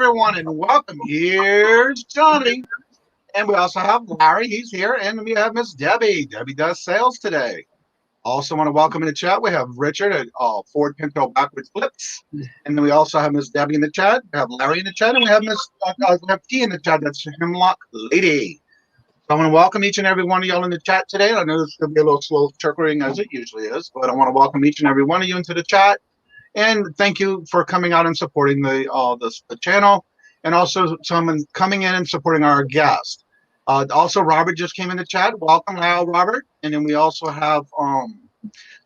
everyone, and welcome. Here's Johnny, and we also have Larry. He's here, and we have Miss Debbie. Debbie does sales today. Also want to welcome in the chat. We have Richard at Ford Pinto Backwards Flips, and then we also have Miss Debbie in the chat. We have Larry in the chat, and we have we have T in the chat. That's Hemlock Lady. So I want to welcome each and every one of y'all in the chat today. I know this is going to be a little slow chirping as it usually is, but I want to welcome each and every one of you into the chat. And thank you for coming out and supporting the channel, and also someone coming in and supporting our guest. Also, Robert just came in the chat. Welcome, Robert. And then we also have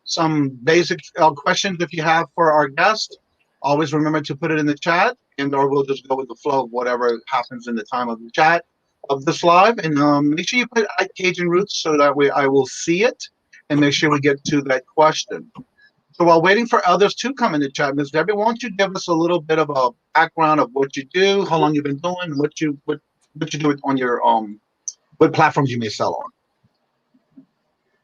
some basic questions if you have for our guest. Always remember to put it in the chat, and or we'll just go with the flow of whatever happens in the time of the chat of this live. And make sure you put Cajun Roots so that way I will see it, and make sure we get to that question. So while waiting for others to come in the chat, Ms. Debbie, why don't you give us a little bit of a background of what you do, how long you've been doing, what you do on your what platforms you may sell on.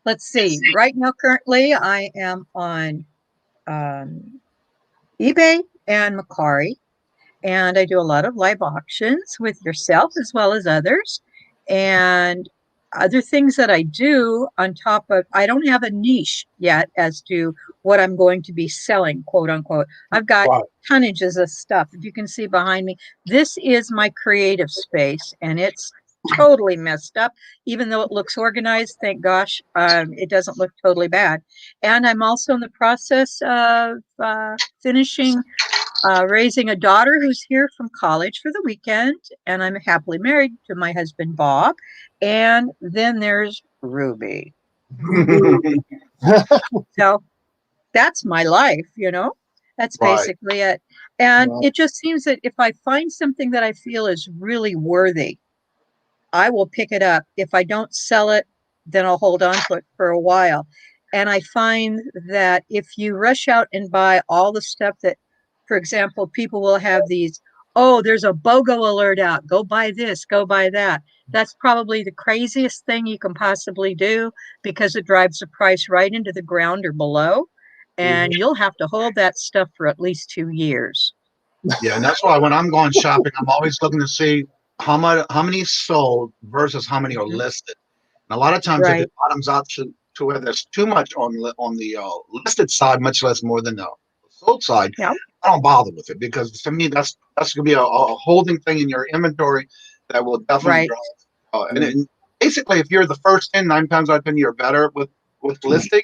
Let's see. Right now, currently, I am on eBay and Macari, and I do a lot of live auctions with yourself as well as others, and other things that I do on top of, I don't have a niche yet as to what I'm going to be selling, quote unquote. I've got tonnages of stuff. If you can see behind me, this is my creative space, and it's totally messed up. Even though it looks organized, thank gosh, it doesn't look totally bad. And I'm also in the process of finishing raising a daughter who's here from college for the weekend, and I'm happily married to my husband, Bob. And then there's Ruby. So that's my life, you know, that's basically it. And it just seems that if I find something that I feel is really worthy, I will pick it up. If I don't sell it, then I'll hold on to it for a while. And I find that if you rush out and buy all the stuff that, for example, people will have these, oh, there's a BOGO alert out. Go buy this, go buy that. That's probably the craziest thing you can possibly do, because it drives the price right into the ground or below. And you'll have to hold that stuff for at least 2 years. Yeah, and that's why when I'm going shopping, I'm always looking to see how many sold versus how many are listed. And a lot of times, if it bottoms out to where there's too much on the listed side, much less more than the sold side, I don't bother with it, because to me that's going to be a holding thing in your inventory that will definitely drive. And basically, if you're the first in, 9 times out of 10 you're better with listing.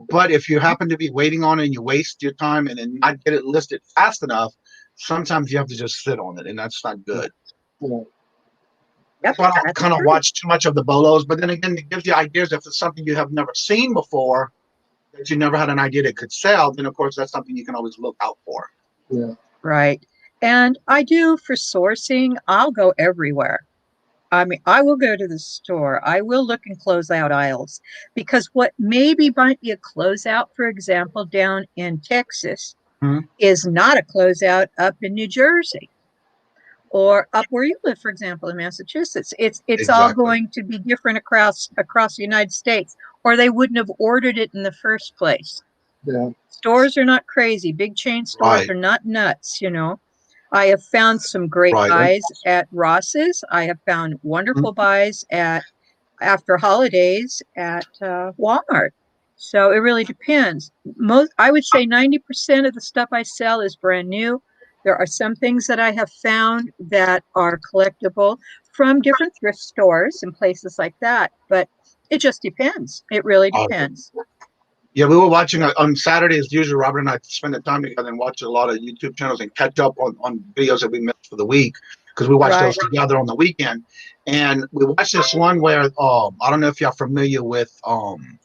But if you happen to be waiting on it and you waste your time and then not get it listed fast enough, sometimes you have to just sit on it, and that's not good. So I don't kind of watch too much of the BOLOs, but then again, it gives you ideas. If it's something you have never seen before, that you never had an idea that could sell, then of course that's something you can always look out for. Right. And I do for sourcing, I'll go everywhere. I mean, I will go to the store. I will look in closeout aisles, because what maybe might be a closeout, for example, down in Texas, is not a closeout up in New Jersey, or up where you live, for example, in Massachusetts. It's all going to be different across the United States, or they wouldn't have ordered it in the first place. Stores are not crazy. Big chain stores are not nuts, you know. I have found some great buys at Ross's. I have found wonderful buys after holidays at Walmart. So it really depends. I would say 90% of the stuff I sell is brand new. There are some things that I have found that are collectible from different thrift stores and places like that. But it just depends. It really depends. Yeah, we were watching on Saturdays. Usually, Robert and I spend the time together and watch a lot of YouTube channels and catch up on videos that we missed for the week, because we watch those together on the weekend. And we watched this one where I don't know if y'all familiar with RVA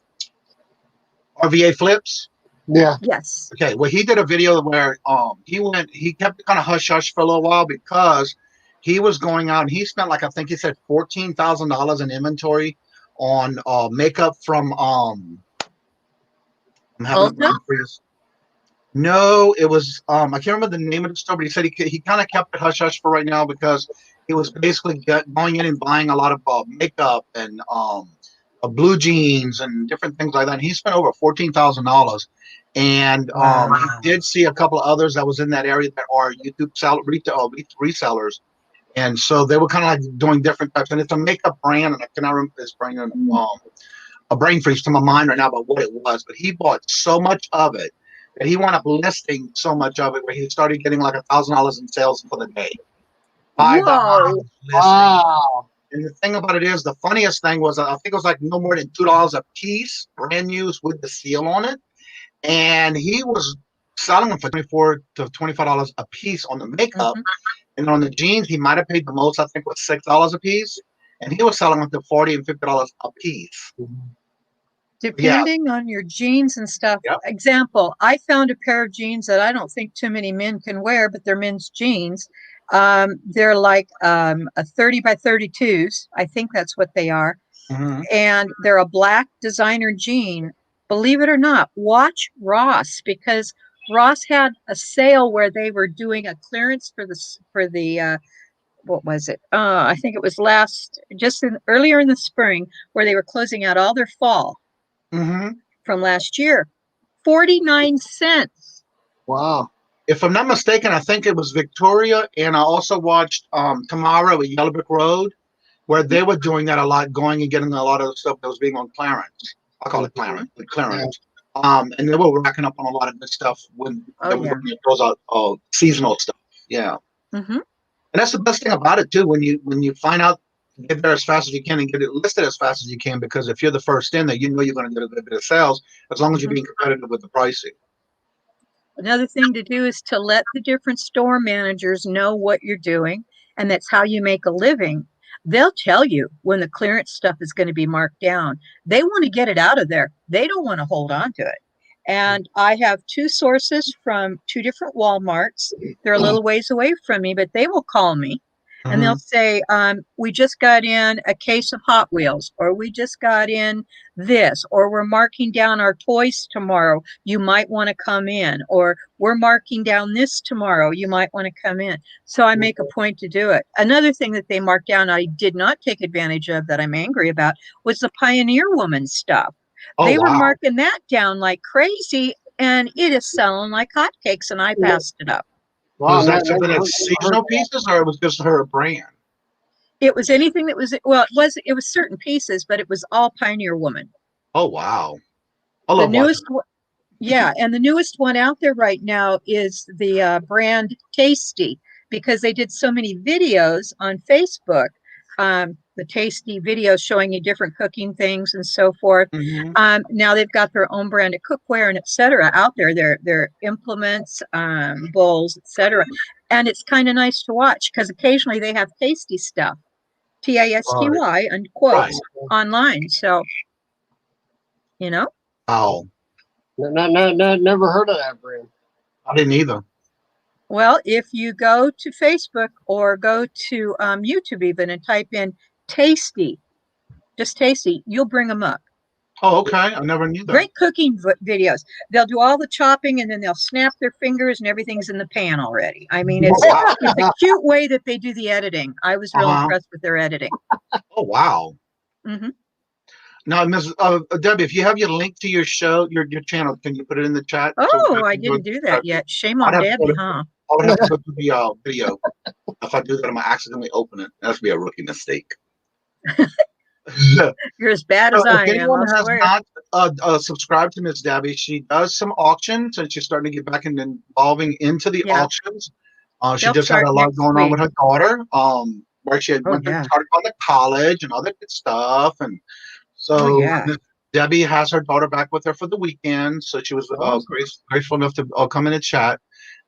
Flips. Yes. Okay. Well, he did a video where he kept kind of hush hush for a little while, because he was going out and he spent, like, I think he said $14,000 in inventory on makeup from I'm having No, it was I can't remember the name of the store, but he said he kind of kept it hush hush for right now, because he was basically going in and buying a lot of makeup and blue jeans and different things like that. And he spent over $14,000. And he Wow. did see a couple of others that was in that area that are YouTube resellers. And so they were kind of like doing different types. And it's a makeup brand, and I cannot remember this brand. A brain freeze to my mind right now about what it was. But he bought so much of it that he wound up listing so much of it where he started getting like $1,000 in sales for the day by the Whoa. listing. Wow. And the thing about it is, the funniest thing was, I think it was like no more than $2 a piece, brand new with the seal on it. And he was selling them for $24 to $25 a piece on the makeup. Mhm. And on the jeans, he might have paid the most, I think was $6 a piece. And he was selling them for $40 and $50 a piece. Yeah. Depending on your jeans and stuff. Yep. Example, I found a pair of jeans that I don't think too many men can wear, but they're men's jeans. They're like a 30 by 32s. I think that's what they are. Mm-hmm. And they're a black designer jean. Believe it or not, watch Ross, because Ross had a sale where they were doing a clearance for the what was it? I think it was earlier in the spring, where they were closing out all their fall Mm-hmm. from last year. 49 cents. Wow. If I'm not mistaken, I think it was Victoria, and I also watched Tomorrow at Yellow Brick Road, where they were doing that a lot, going and getting a lot of the stuff that was being on clearance. I call it clearance. And they were racking up on a lot of good stuff when Oh, they were yeah. looking at those seasonal stuff. Yeah, Mm-hmm. and that's the best thing about it too. When you find out, get there as fast as you can and get it listed as fast as you can, because if you're the first in there, you know you're going to get a good bit of sales as long as you're Mm-hmm. being competitive with the pricing. Another thing to do is to let the different store managers know what you're doing, and that's how you make a living. They'll tell you when the clearance stuff is going to be marked down. They want to get it out of there. They don't want to hold on to it. And I have two sources from two different Walmarts. They're a little ways away from me, but they will call me and they'll Mm-hmm. say, we just got in a case of Hot Wheels, or we just got in this, or we're marking down our toys tomorrow. You might want to come in, or we're marking down this tomorrow. You might want to come in. So I make a point to do it. Another thing that they marked down, I did not take advantage of, that I'm angry about, was the Pioneer Woman stuff. Oh They were wow! marking that down like crazy, and it is selling like hotcakes, and I passed it up. So Wow. is that something Never that's heard seasonal pieces, or it was just her brand? It was anything that was, well, it was certain pieces, but it was all Pioneer Woman. Oh wow! I The love watching. newest Yeah, and the newest one out there right now is the brand Tasty, because they did so many videos on Facebook. The Tasty videos showing you different cooking things and so forth. Mm-hmm. Now they've got their own brand of cookware and etc. out there. Their implements, bowls, etc. And it's kind of nice to watch because occasionally they have tasty stuff, Right. TASTY and Right. quotes online. So you know. Wow. never heard of that brand. I didn't either. Well, if you go to Facebook or go to YouTube even and type in tasty, just tasty, you'll bring them up. Oh, okay. I never knew that. Great cooking videos. They'll do all the chopping and then they'll snap their fingers and everything's in the pan already. I mean, Oh wow. it's a cute way that they do the editing. I was real Uh-huh. impressed with their editing. Oh wow. Hmm. Now, Ms. Debbie, if you have your link to your show, your channel, can you put it in the chat? Oh, I didn't do that yet. Shame I'd on have to go Debbie, to, huh? I would have to go to the video. If I do that, I'm gonna accidentally open it. That's be a rookie mistake. You're as bad as If I am, anyone I has swear. not subscribed to Miss Debbie, she does some auctions, and she's starting to get back and involving into the Yeah, auctions. She they'll just had start a lot next going on week. with her daughter, where she had Oh, went to yeah. started on the college and other good stuff, and Oh, so yeah. Miss Debbie has her daughter back with her for the weekend. So she was Awesome. graceful enough to come in and chat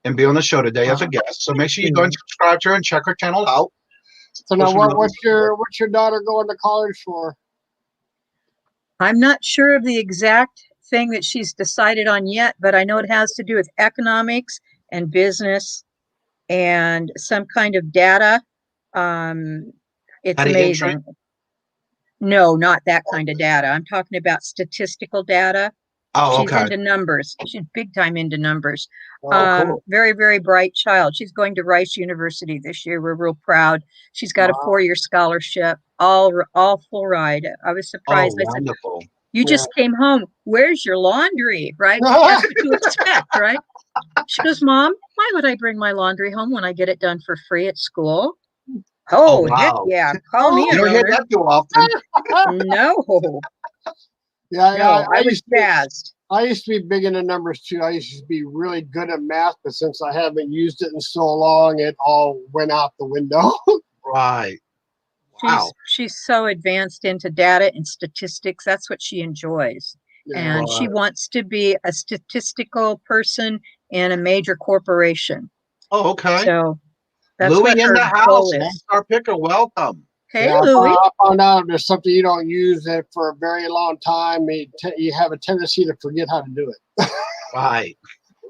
and be on the show today as a guest. So make sure you go and subscribe to her and check her channel out. So now, what's your daughter going to college for? I'm not sure of the exact thing that she's decided on yet, but I know it has to do with economics and business and some kind of data. It's Data entry. amazing. No, not that kind of data. I'm talking about statistical data. Oh, She's okay. into numbers. She's big time into numbers. Oh, cool. Very, very bright child. She's going to Rice University this year. We're real proud. She's got a Wow. 4-year scholarship, all full ride. I was Oh, surprised. I said, wonderful. "You Yeah. just came home. Where's your laundry?" Right? That's what you expect, right? She goes, "Mom, why would I bring my laundry home when I get it done for free at school?" Oh, Oh, heck wow. yeah. Call me You a don't hear loaner. that too often. No, Yeah, no, I I was used to. jazzed. I used to be big into numbers too. I used to be really good at math, but since I haven't used it in so long, it all went out the window. Right. Wow. She's so advanced into data and statistics. That's what she enjoys. Yeah. And she Right. wants to be a statistical person in a major corporation. Oh, okay. So that's what Louis in her the house. goal Lone is. Star Picker, welcome. Hey, Yeah, Louis. I found out there's something you don't use it for a very long time. You have a tendency to forget how to do it. Right.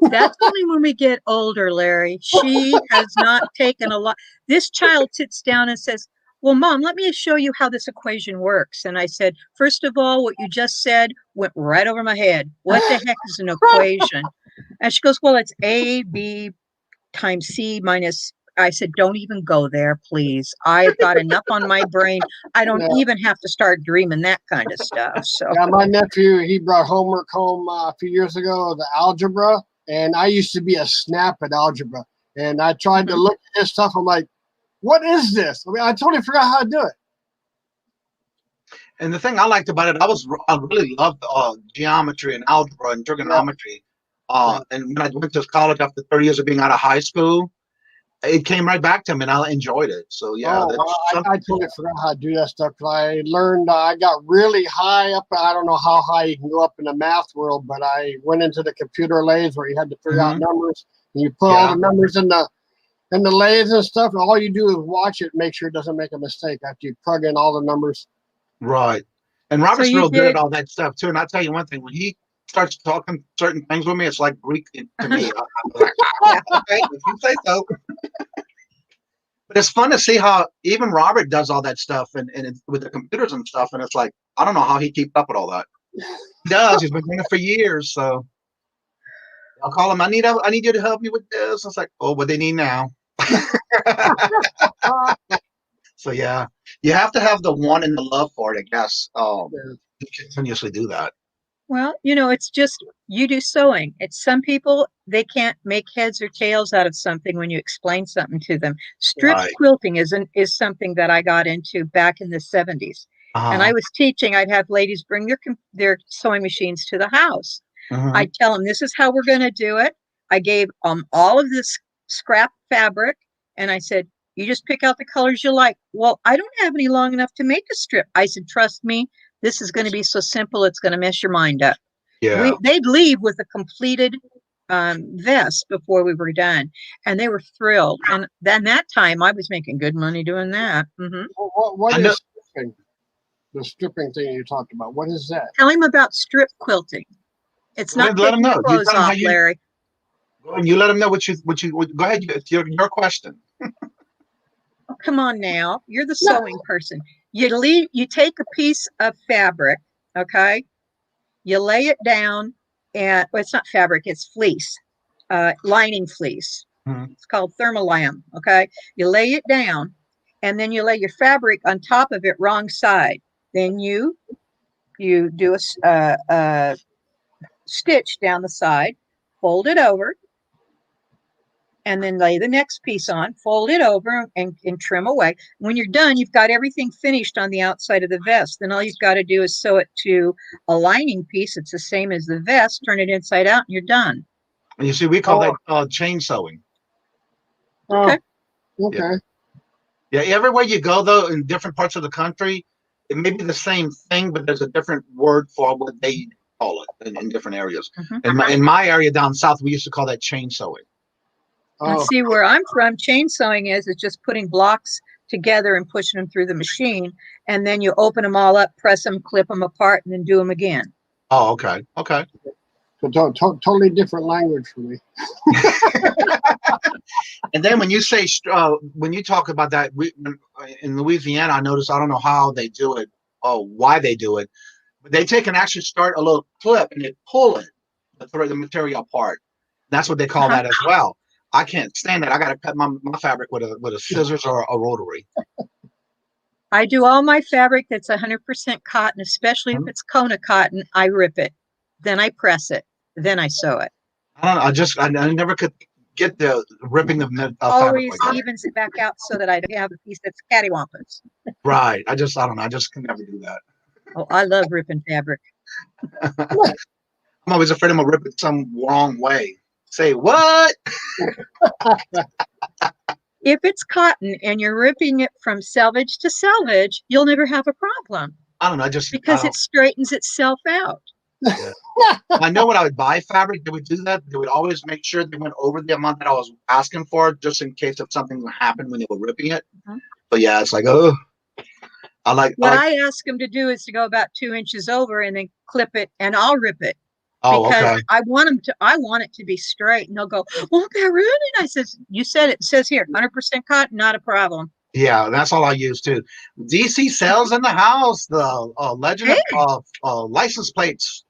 That's only when we get older, Larry. She has not taken a lot. This child sits down and says, "Well, Mom, let me show you how this equation works." And I said, "First of all, what you just said went right over my head. What the heck is an equation?" And she goes, "Well, it's A, B times C minus." I said, "Don't even go there, please. I've got enough on my brain. I don't Yeah, even have to start dreaming that kind of stuff." So, yeah. My nephew, he brought homework home a few years ago, the algebra, and I used to be a snap at algebra. And I tried to mhm. look at this stuff. I'm like, what is this? I mean, I totally forgot how to do it. And the thing I liked about it, I really loved geometry and algebra and Yeah, trigonometry. yeah. And when I went to college after 30 years of being out of high school, it came right back to me, and I enjoyed it. So yeah, Oh, that's I something. totally forgot how to do that stuff. 'Cause I learned, I got really high up. I don't know how high you can go up in the math world, but I went into the computer lathes where you had to figure out Hmm. numbers, and you put all Yeah, the numbers in the lathes and stuff. And all you do is watch it, make sure it doesn't make a mistake after you plug in all the numbers. right. And So Robert's you real good at did. all that stuff too. And I'll tell you one thing: when he starts talking certain things with me, it's like Greek to me. I'm like, Yeah. okay, if you say so. But it's fun to see how even Robert does all that stuff and with the computers and stuff. And it's like, I don't know how he keeps up with all that. He does. He's been doing it for years. So I'll call him. I need you to help me with this. It's like, oh, what they need now. So yeah, you have to have the one and the love for it, I guess. Yeah. To continuously do that. Well, it's just you do sewing. It's some people, they can't make heads or tails out of something when you explain something to them. Strip Right. quilting is something that I got into back in the 70s. And I Uh-huh. was teaching, I'd have ladies bring their sewing machines to the house. Hmm. I'd tell them this is how we're going to do it. I gave all of this scrap fabric and I said, "You just pick out the colors you like." "Well, I don't have any long enough to make a strip." I said, "Trust me, this is going to be so simple, it's going to mess your mind up." Yeah. They'd leave with a completed vest before we were done, and they were thrilled. And then that time, I was making good money doing that. What I know. is stripping? The stripping thing you talked about. What is that? Tell him about strip quilting. It's Go not ahead, let him taking your know. You clothes tell him how off, you Larry. go and you let him know go ahead. It's your question. Oh, come on now, you're the sewing person. You take a piece of fabric, okay? You lay it down, and well, it's not fabric, it's fleece, lining fleece. Mhm. It's called thermolam. Okay. You lay it down and then you lay your fabric on top of it wrong side. Then you do a stitch down the side, fold it over, and then lay the next piece on, fold it over and trim away. When you're done, you've got everything finished on the outside of the vest. Then all you've got to do is sew it to a lining piece. It's the same as the vest, turn it inside out, and you're done. And you see, we call Oh, that chain sewing. oh, Okay. Yeah. okay. Yeah. Everywhere you go, though, in different parts of the country, it may be the same thing, but there's a different word for what they call it in different areas. Mhm. In my area down south, we used to call that chain sewing. And Oh, see where I'm from, chain sewing is just putting blocks together and pushing them through the machine. And then you open them all up, press them, clip them apart, and then do them again. Oh, okay. Okay. so totally different language for me. And then when you say when you talk about that, in Louisiana, I notice I don't know how they do it, or why they do it. But they take and actually start a little clip and they pull it, the material apart. That's what they call Uh-huh. that as well. I can't stand that. I got to cut my fabric with a scissors or a rotary. I do all my fabric that's 100% cotton, especially if it's Kona cotton. I rip it, then I press it, then I sew it. I don't know. I never could get the ripping the fabric Always like that. evens it back out so that I have a piece that's cattywampus. Right. I don't know. I just can never do that. Oh, I love ripping fabric. I'm always afraid I'm gonna rip it some wrong way. Say what? If it's cotton and you're ripping it from selvage to selvage, you'll never have a problem I don't know. because it straightens itself out. Yeah. I know when I would buy fabric, they would do that. They would always make sure they went over the amount that I was asking for, just in case if something happened when they were ripping it. But yeah, it's like, oh, What I ask them to do is to go about 2 inches over and then clip it, and I'll rip it. Oh, because okay. I want it to be straight. And they'll go, won't that ruin it? I says, you said it. It says here, 100% cotton, not a problem. Yeah, that's all I use too. DC Sales in the house. The legend of license plates.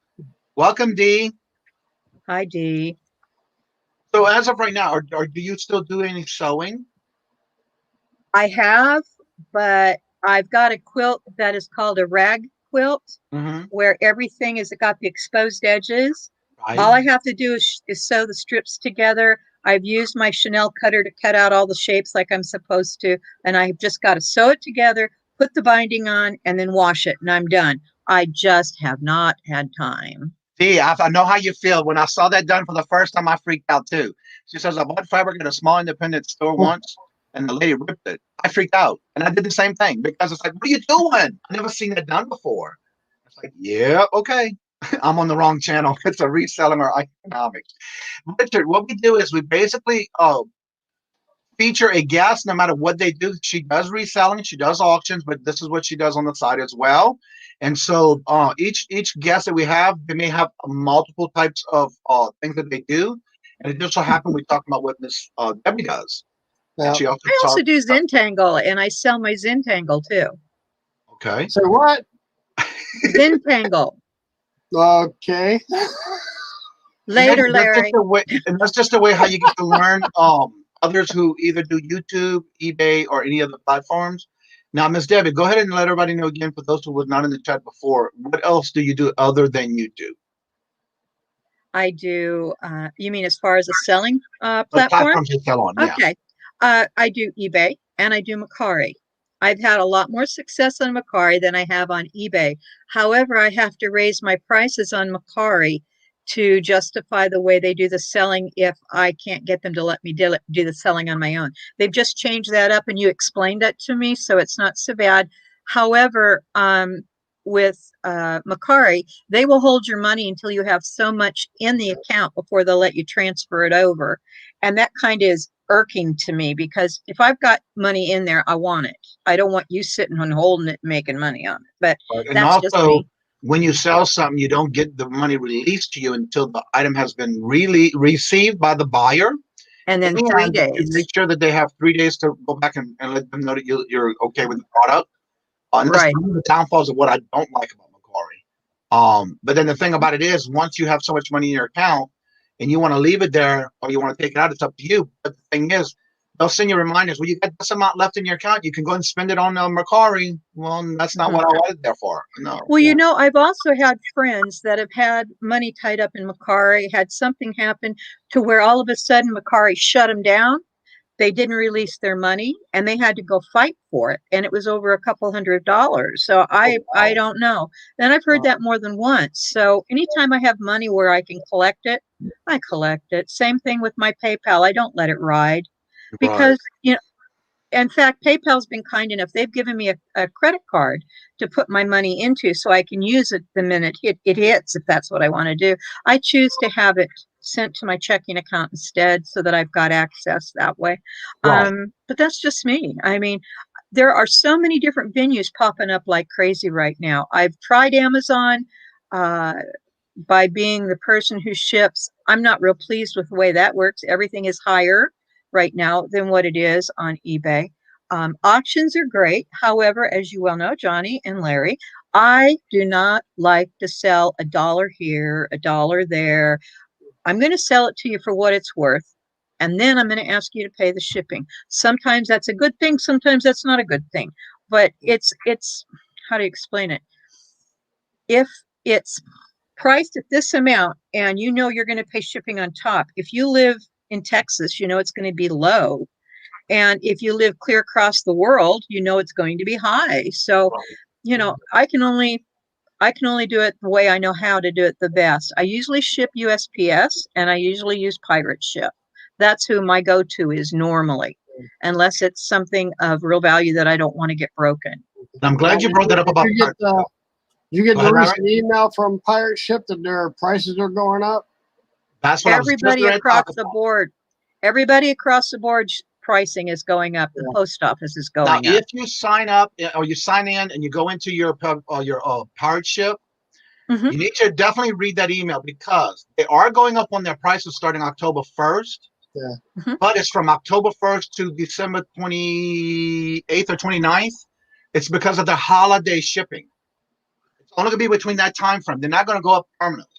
Welcome, D. Hi, D. So as of right now, or do you still do any sewing? I have, but I've got a quilt that is called a rag quilt, where everything is got the exposed edges. Right. All I have to do is sew the strips together. I've used my Chanel cutter to cut out all the shapes like I'm supposed to, and I've just got to sew it together, put the binding on, and then wash it, and I'm done. I just have not had time. See, I know how you feel. When I saw that done for the first time, I freaked out too. She says, I bought fabric at a small independent store once, and the lady ripped it. I freaked out, and I did the same thing because it's like, what are you doing? I've never seen that done before. It's like, yeah, okay. I'm on the wrong channel. It's a reselling or economics. Richard, what we do is we basically feature a guest no matter what they do. She does reselling, she does auctions, but this is what she does on the side as well. And so each guest that we have, they may have multiple types of things that they do. And it just so happened we talked about what Miss Debbie does. Yeah. She I also do Zentangle, and I sell my Zentangle too. Okay. So what? Zentangle. Okay. Later, Larry. And that's just the way how you get to learn others who either do YouTube, eBay, or any other platforms. Now, Miss Debbie, go ahead and let everybody know again, for those who were not in the chat before, what else do you do other than YouTube? I do, you mean as far as a selling platform? The platforms you sell on, yeah. Okay. I do eBay and I do Mercari. I've had a lot more success on Mercari than I have on eBay. However, I have to raise my prices on Mercari to justify the way they do the selling if I can't get them to let me do the selling on my own. They've just changed that up, and you explained that to me, so it's not so bad. However, with Mercari, they will hold your money until you have so much in the account before they'll let you transfer it over. And that kind of is irking to me, because if I've got money in there, I want it. I don't want you sitting and holding it and making money on it. But and that's also, just me. When you sell something, you don't get the money released to you until the item has been really received by the buyer. And then 3 days. You make sure that they have 3 days to go back and let them know that you're okay with the product. And that's Right. one of the downfalls of what I don't like about Mercari. But then the thing about it is, once you have so much money in your account and you want to leave it there or you want to take it out, it's up to you. But the thing is, they'll send you reminders. Well, you got this amount left in your account. You can go and spend it on Mercari. Well, that's not what I wanted it there for. No. Well, you know, I've also had friends that have had money tied up in Mercari, had something happen to where all of a sudden Mercari shut them down. They didn't release their money and they had to go fight for it. And it was over $200. So I don't know. And I've heard that more than once. So anytime I have money where I can collect it, I collect it. Same thing with my PayPal. I don't let it ride because, you know, in fact, PayPal's been kind enough. They've given me a credit card to put my money into so I can use it the minute it hits, if that's what I want to do. I choose to have it sent to my checking account instead so that I've got access that way. Right. But that's just me. I mean, there are so many different venues popping up like crazy right now. I've tried Amazon by being the person who ships. I'm not real pleased with the way that works. Everything is higher right now than what it is on eBay. Auctions are great. However, as you well know, Johnny and Larry, I do not like to sell a dollar here, a dollar there. I'm going to sell it to you for what it's worth. And then I'm going to ask you to pay the shipping. Sometimes that's a good thing. Sometimes that's not a good thing. But it's how do you explain it? If it's priced at this amount and you know you're going to pay shipping on top, if you live in Texas, you know it's going to be low. And if you live clear across the world, you know it's going to be high. So, you know, I can only do it the way I know how to do it the best. I usually ship USPS and I usually use Pirate Ship. That's who my go-to is normally, unless it's something of real value that I don't want to get broken. And I'm glad you brought that up about Pirate Ship. Did you get Go the ahead, Larry. recent email from Pirate Ship that their prices are going up? That's what I was just Everybody going to across talk the about. board, everybody across the board pricing is going up. The post office is Now, going up. if you sign up or you sign in and you go into your Pirate Ship, Mhm. you need to definitely read that email because they are going up on their prices starting October 1st. Yeah. Mhm. But it's from October 1st to December 28th or 29th. It's because of the holiday shipping. It's only going to be between that time frame. They're not going to go up permanently.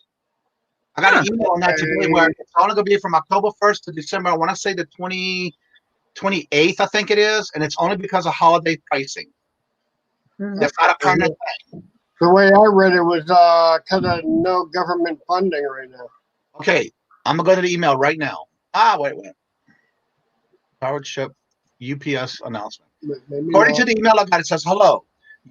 I got an email on that today where it's only going to be from October 1st to December. I want to say the 28th, I think it is. And it's only because of holiday pricing. Mhm. That's not a permanent thing. The way I read it was because of no government funding right now. Okay, I'm going to go to the email right now. Wait. Powered Ship UPS announcement. According to the email I got, it says, hello.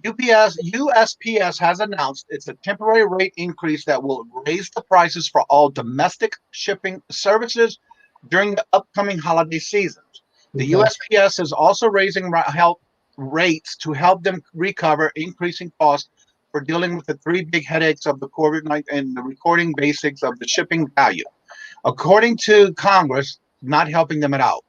USPS has announced it's a temporary rate increase that will raise the prices for all domestic shipping services during the upcoming holiday seasons. The USPS is also raising rates to help them recover increasing costs for dealing with the three big headaches of the COVID-19 and the recording basics of the shipping value. According to Congress, not helping them out.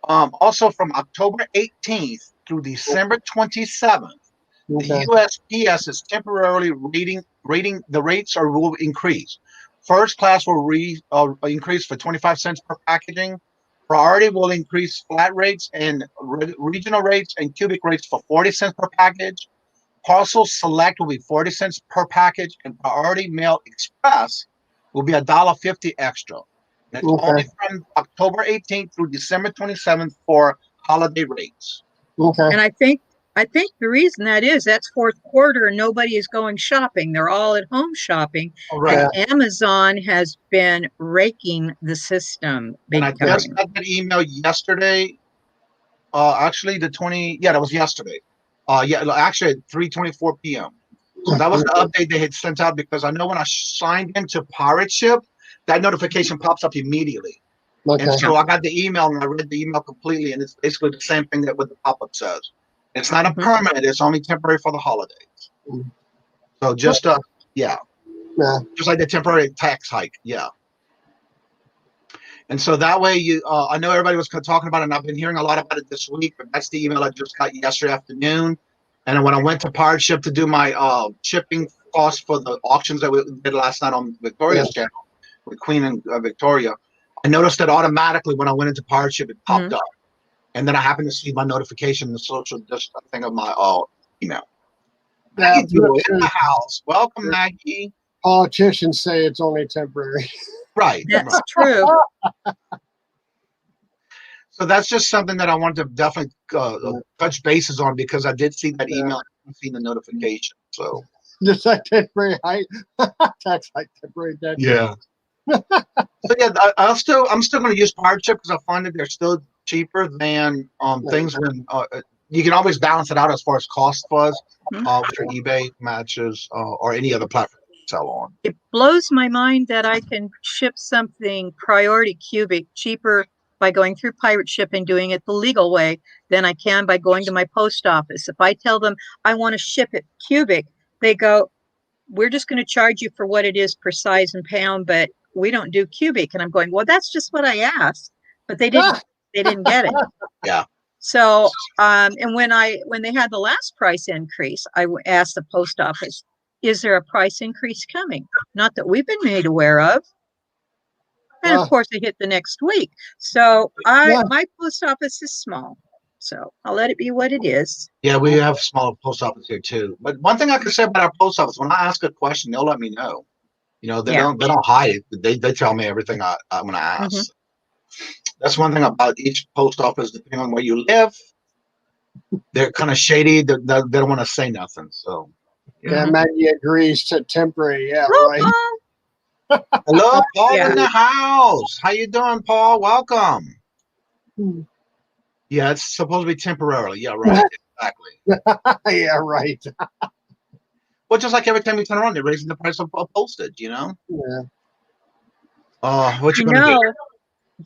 Also, from October 18th through December 27th, the USPS is temporarily rating the rates or will increase. First class will increase for 25 cents per packaging. Priority will increase flat rates and regional rates and cubic rates for 40 cents per package. Parcel select will be 40 cents per package, and priority mail express will be $1.50 extra. And it's only from October 18th through December 27th for holiday rates. And I think the reason that is that's fourth quarter and nobody is going shopping. They're all at home shopping. Right. And Amazon has been raking the system big And I time. just got that email yesterday. Actually, that was yesterday. Actually at 3:24 p.m. So that was the update they had sent out because I know when I signed into Pirate Ship, that notification pops up immediately. And so I got the email and I read the email completely, and it's basically the same thing that what the pop-up says. It's not a permanent; it's only temporary for the holidays. So just just like the temporary tax hike, And so that way, I know everybody was talking about it, and I've been hearing a lot about it this week. But that's the email I just got yesterday afternoon. And then when I went to Pirate Ship to do my shipping costs for the auctions that we did last night on Victoria's channel with Queen and Victoria, I noticed that automatically when I went into Pirate Ship, it popped up. And then I happened to see my notification, the social thing of my email. Maggie in the house. Welcome, Maggie. Politicians say it's only temporary. Right. That's true. So that's just something that I wanted to definitely touch bases on because I did see that email and seen the notification. So just like temporary height, tax hike, temporary debt. Yeah. So yeah, I'm still going to use Pirate Ship because I find that they're still cheaper than things when you can always balance it out as far as cost was with your eBay matches or any other platform you sell on. It blows my mind that I can ship something priority cubic cheaper by going through Pirate Ship and doing it the legal way than I can by going to my post office. If I tell them I want to ship it cubic, they go, we're just going to charge you for what it is per size and pound, but we don't do cubic. And I'm going, well, that's just what I asked, but they didn't get it. Yeah. So, and when they had the last price increase, I asked the post office, is there a price increase coming? Not that we've been made aware of. And of course, it hit the next week. So my post office is small. So I'll let it be what it is. Yeah, we have a small post office here too. But one thing I can say about our post office, when I ask a question, they'll let me know. You know, they Yeah. don't hide it. They tell me everything I'm gonna ask. Hmm. That's one thing about each post office, depending on where you live, they're kind of shady. They don't want to say nothing. So Yeah, Hmm. Maggie agrees to temporary. Yeah, Hello, right. Paul. hello, Paul in Yeah. the house. How you doing, Paul? Welcome. Yeah, it's supposed to be temporarily. Yeah, right. Exactly. Yeah, right. Well, just like every time you turn around, they're raising the price of postage, you know? Yeah. What you You gonna do? know,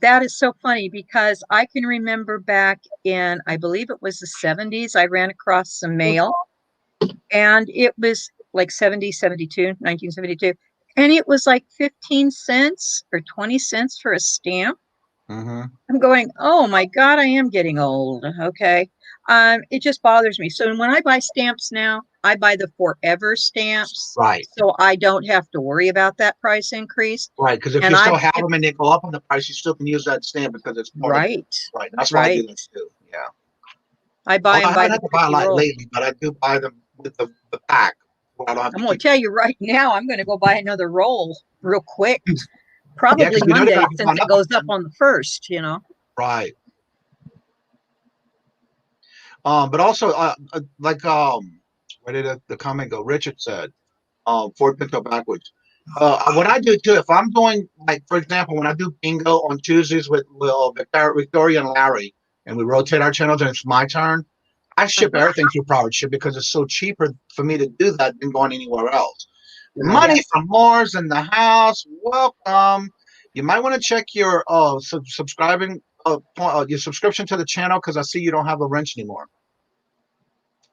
that is so funny because I can remember back in, I believe it was the 70s, I ran across some mail and it was like 1972, and it was like 15 cents or 20 cents for a stamp. Mm-hmm. I'm going, oh my God, I am getting old. Okay. It just bothers me. So when I buy stamps now, I buy the forever stamps Right, so I don't have to worry about that price increase. right. Because if And you I, still have them and they go up on the price, you still can use that stamp because it's part of it. right, Right. That's why I do right. that too. Yeah. I buy Although them I by haven't the had to buy a 50 lot roll. lately, but I do buy them with the pack where I don't have I'm to going keep. to tell you right now, I'm going to go buy another roll real quick. Yeah, Probably because you know they're Monday gonna be since going it up goes up again. on the first. Right. But also, like, where did the comment go? Richard said, Ford Pinto backwards. What I do too, if I'm doing, like, for example, when I do bingo on Tuesdays with Victoria and Larry, and we rotate our channels and it's my turn, I ship Uh-huh. everything through Private Ship because it's so cheaper for me to do that than going anywhere else. Yeah. Money from Moore's in the house. Welcome. You might want to check your subscribing your subscription to the channel because I see you don't have a wrench anymore.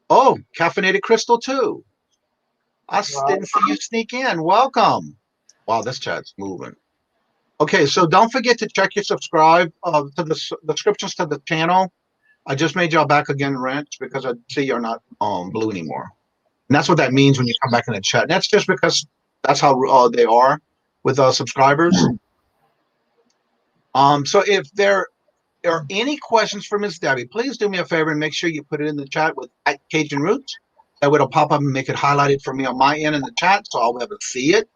Oh, caffeinated crystal too. Wow. Didn't see you sneak in. Welcome. Wow, this chat's moving. Okay, so don't forget to check your subscribe to the subscriptions to the channel. I just made y'all back again, Wrench, because I see you're not blue anymore. And that's what that means when you come back in the chat. And that's just because that's how they are with subscribers. So if there are any questions for Miss Debbie, please do me a favor and make sure you put it in the chat with Cajun Roots. That way it'll pop up and make it highlighted for me on my end in the chat, so I'll be able to see it.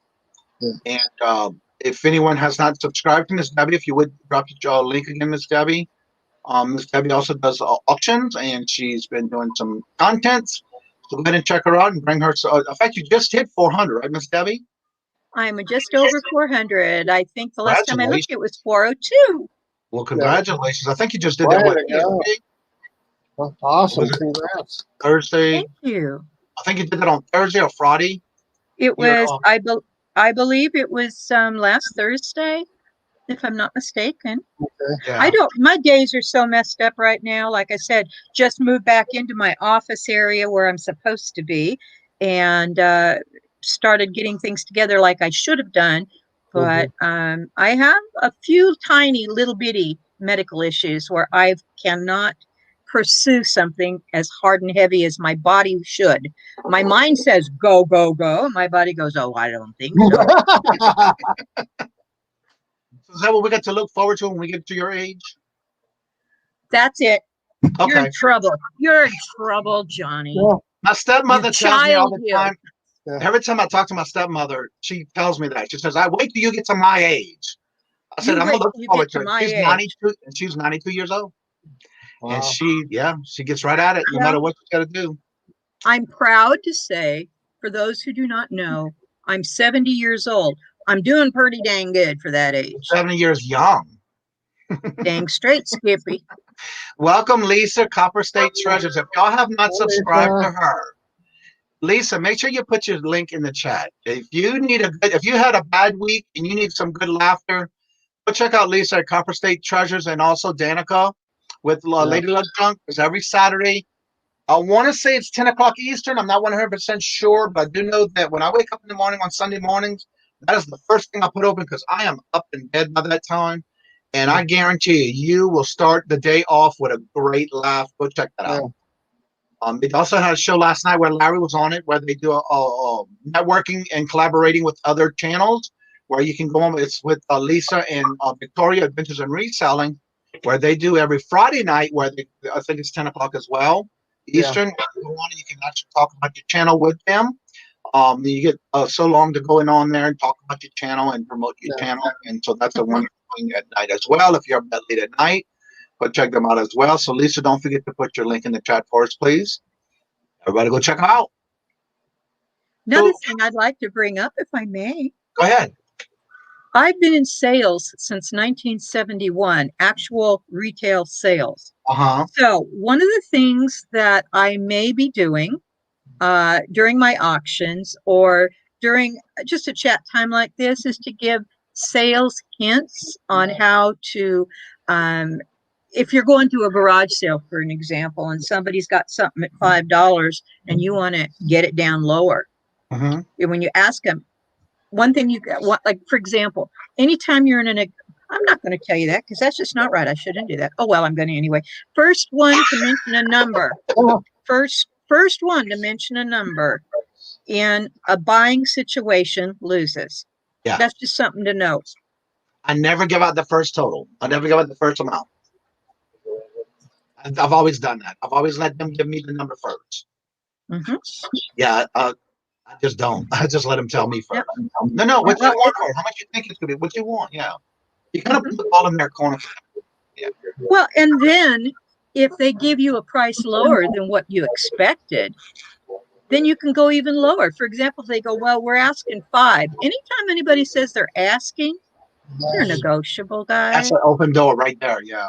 Yeah. And if anyone has not subscribed to Miss Debbie, if you would drop your link again, Miss Debbie. Miss Debbie also does auctions, and she's been doing some content. So go ahead and check her out and bring her. In fact, you just hit 400, right, Miss Debbie? I'm just over 400. I think the last time I looked, Congratulations. it was 402. Well, Yeah. congratulations. I think you just did Way that, what, to go. yesterday? Awesome. Was it Congrats. Thursday? Thank you. I think you did that on Thursday or Friday. It You're, was, I believe it was last Thursday, if I'm not mistaken. I yeah. don't, my days are so messed up right now. Like I said, just moved back into my office area where I'm supposed to be and started getting things together like I should have done. But I have a few tiny little bitty medical issues where I cannot pursue something as hard and heavy as my body should. My mind says go, go, go. My body goes, oh, I don't think so. So is that what we got to look forward to when we get to your age? That's it. You're in Okay. trouble. You're in trouble, Johnny. Yeah. My You stepmother tells me all child, the you. time. Yeah. Every time I talk to my stepmother, she tells me that. She says, I wait till you get to my age. I said, You I'm gonna wait look till you forward get to to it. my She's age. 92 and she's 92 years old. And Wow. she gets right at it no matter Well, what she's gotta do. I'm proud to say, for those who do not know, I'm 70 years old. I'm doing pretty dang good for that age. 70 years young. Dang straight, Skippy. Welcome, Lisa, Copper State Treasures. If y'all have not subscribed to Lisa. her, Lisa, make sure you put your link in the chat. If you had a bad week and you need some good laughter, go check out Lisa at Copper State Treasures and also Danica with Yeah. Lady Luck Junk. It's every Saturday. I want to say it's 10 o'clock Eastern. I'm not 100% sure, but I do know that when I wake up in the morning on Sunday mornings, that is the first thing I put open because I am up in bed by that time. And I guarantee you will start the day off with a great laugh. Go check that Yeah. out. They also had a show last night where Larry was on it, where they do a networking and collaborating with other channels, where you can go on. It's with Lisa and Victoria Adventures in Reselling, where they do every Friday night, where I think it's 10 o'clock as well, Yeah. Eastern. You can actually talk about your channel with them. You get so long to go in on there and talk about your channel and promote your channel. And so that's a wonderful thing at night as well. If you're up that late at night, go check them out as well. So Lisa, don't forget to put your link in the chat for us, please. Everybody go check them out. Another thing I'd like to bring up, if I may. Go ahead. I've been in sales since 1971, actual retail sales. So one of the things that I may be doing during my auctions or during just a chat time like this is to give sales hints on how to, if you're going to a garage sale, for an example, and somebody's got something at $5 and you want to get it down lower. And when you ask them, one thing you want, like, for example, anytime you're in I'm not going to tell you that because that's just not right. I shouldn't do that. Oh, well, I'm going to anyway. First one to mention a number. First one to mention a number in a buying situation loses. Yeah. That's just something to note. I never give out the first total. I never give out the first amount. I've always done that. I've always let them give me the number first. Yeah. I just don't. I just let them tell me first. Yep. No. What do you want for it? How much you think it's going to be? What you want? Yeah. You kind of put the ball in their corner. Yeah. Well, and then if they give you a price lower than what you expected, then you can go even lower. For example, if they go, well, we're asking $5. Anytime anybody says they're asking, they're negotiable, guys. That's an open door right there. Yeah.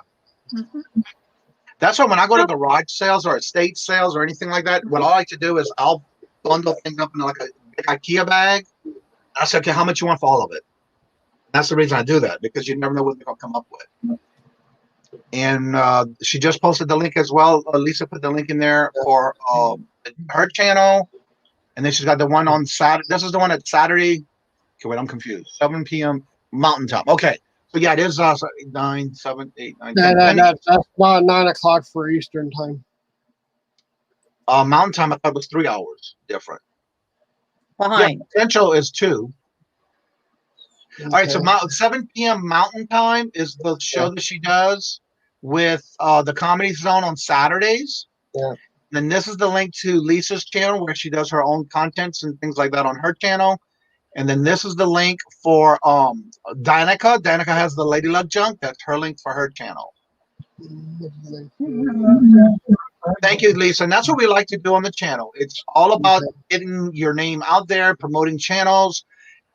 That's why when I go to garage sales or estate sales or anything like that, what I like to do is I'll bundle things up in like a big IKEA bag. I say, okay, how much you want for all of it? That's the reason I do that, because you never know what they're going to come up with. And she just posted the link as well. Lisa put the link in there for her channel. And then she's got the one on Saturday. This is the one at Saturday. Okay, wait, I'm confused. 7 p.m. Mountain Time. Okay. So yeah, it is 9, 7, 8, 9, 10. That's about 9 o'clock for Eastern time. Mountain Time, I thought it was 3 hours different. Behind. Yeah, Central is 2. Okay. All right, so 7 p.m. Mountain Time is the show that she does with the Comedy Zone on Saturdays. Yeah. Then this is the link to Lisa's channel where she does her own contents and things like that on her channel. And then this is the link for Danica. Danica has the Lady Luck Junk. That's her link for her channel. Thank you, Lisa. And that's what we like to do on the channel. It's all about getting your name out there, promoting channels,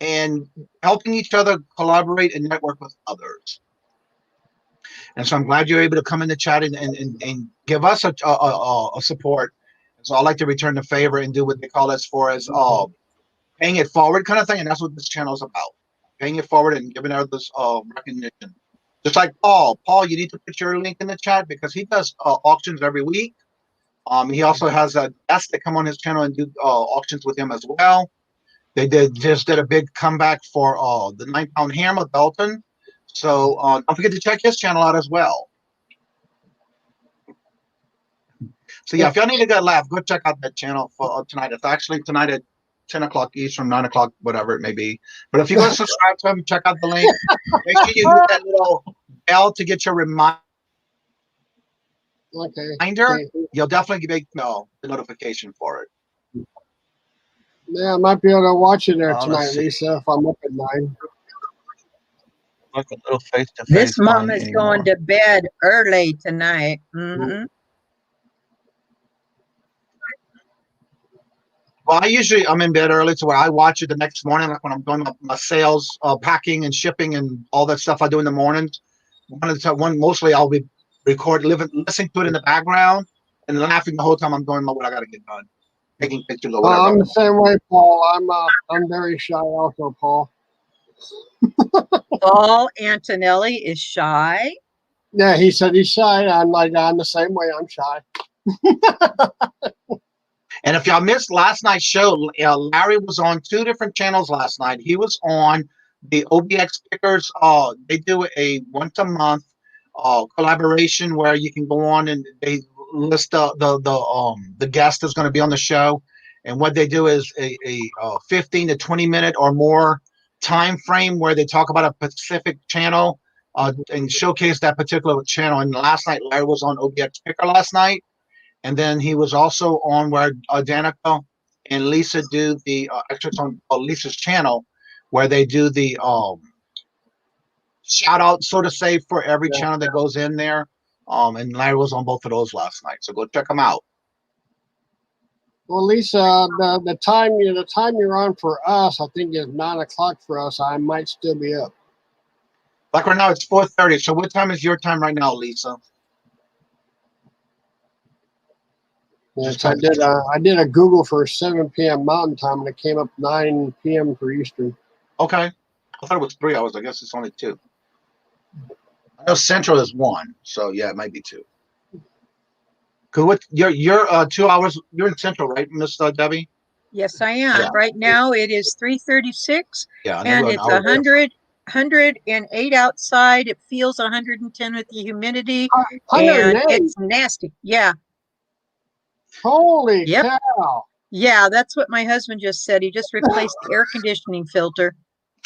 and helping each other collaborate and network with others. And so I'm glad you're able to come in the chat and give us a support. So I like to return the favor and do what they call as far as paying it forward kind of thing. And that's what this channel is about. Paying it forward and giving others recognition. Just like Paul. Paul, you need to put your link in the chat because he does auctions every week. He also has a guest that come on his channel and do auctions with him as well. They just did a big comeback for the 9-pound hammer, Dalton. So don't forget to check his channel out as well. So yeah, if y'all need a good laugh, go check out that channel for tonight. It's actually tonight at 10 o'clock Eastern, 9 o'clock, whatever it may be. But if you go to subscribe to him, check out the link. Make sure you hit that little bell to get your reminder. You'll definitely get the notification for it. Yeah, I might be able to watch it there tonight, Lisa, if I'm up at 9. Like a little face-to-face. This mom is going to bed early tonight. Well, I'm in bed early to where I watch it the next morning, like when I'm doing my sales, packing and shipping and all that stuff I do in the mornings. Mostly I'll be listening to it in the background and laughing the whole time I'm doing what I got to get done. Taking pictures or whatever. I'm the same way, Paul. I'm very shy also, Paul. Paul Antonelli is shy. Yeah, he said he's shy. I'm the same way. I'm shy. And if y'all missed last night's show, Larry was on 2 different channels last night. He was on the OBX Pickers. They do a once a month collaboration where you can go on and they list the guest that's going to be on the show. And what they do is a 15 to 20 minute or more time frame where they talk about a specific channel and showcase that particular channel. And last night, Larry was on OBX Picker last night. And then he was also on where Danica and Lisa do the actually it's on Lisa's channel where they do the shout out, so to say, for every channel that goes in there. And Larry was on both of those last night, so go check them out. Well, Lisa, the time you're on for us, I think is 9 o'clock for us. I might still be up. Like right now, it's 4:30. So what time is your time right now, Lisa? Yes, I did a Google for 7 p.m. Mountain Time, and it came up 9 p.m. for Eastern. Okay, I thought it was 3 hours. I guess it's only 2. I know Central is 1, so yeah, it might be 2. Cause what you're 2 hours. You're in Central, right, Miss Debbie? Yes, I am. Yeah. Right now it is 3:36, Yeah, and it's 108 outside. It feels 110 with the humidity, and 108. it's nasty. Yeah. Holy Yep. cow! Yeah, that's what my husband just said. He just replaced the air conditioning filter.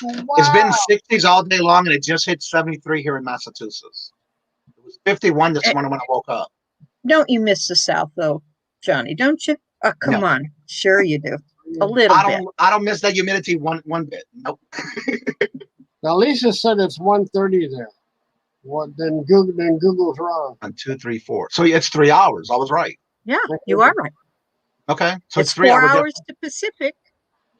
Wow. It's been 60s all day long, and it just hit 73 here in Massachusetts. It was 51 this morning when I woke up. Don't you miss the South, though, Johnny? Don't you? Oh, come on. Sure you do. A little bit. I don't miss that humidity one bit. Nope. Now Lisa said it's 1:30 there. What? Then Google's wrong. 1, 2, 3, 4. So it's 3 hours. I was right. Yeah, you are right. Okay, so it's 3 4 hours hours to Pacific.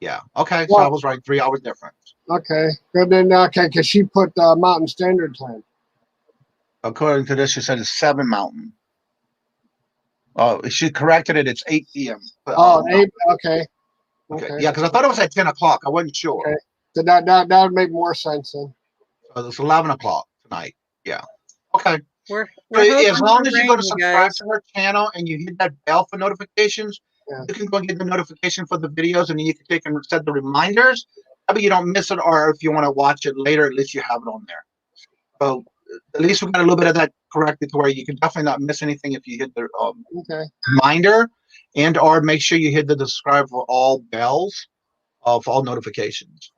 Yeah. Okay, so I was right. 3 hours difference. Okay. Good. Then because she put Mountain Standard Time. According to this, she said it's 7 Mountain. She corrected it. It's 8 p.m. 8. Okay. Yeah, because I thought it was at 10 o'clock. I wasn't sure. Okay. So that would make more sense then. So it's 11 o'clock tonight. Yeah. Okay. We're as long as you go to rain, subscribe to her channel and you hit that bell for notifications, you can go and get the notification for the videos, and then you can take and set the reminders. Maybe you don't miss it, or if you want to watch it later, at least you have it on there. So at least we got a little bit of that corrected to where you can definitely not miss anything if you hit the reminder, and or make sure you hit the subscribe for all bells of all notifications.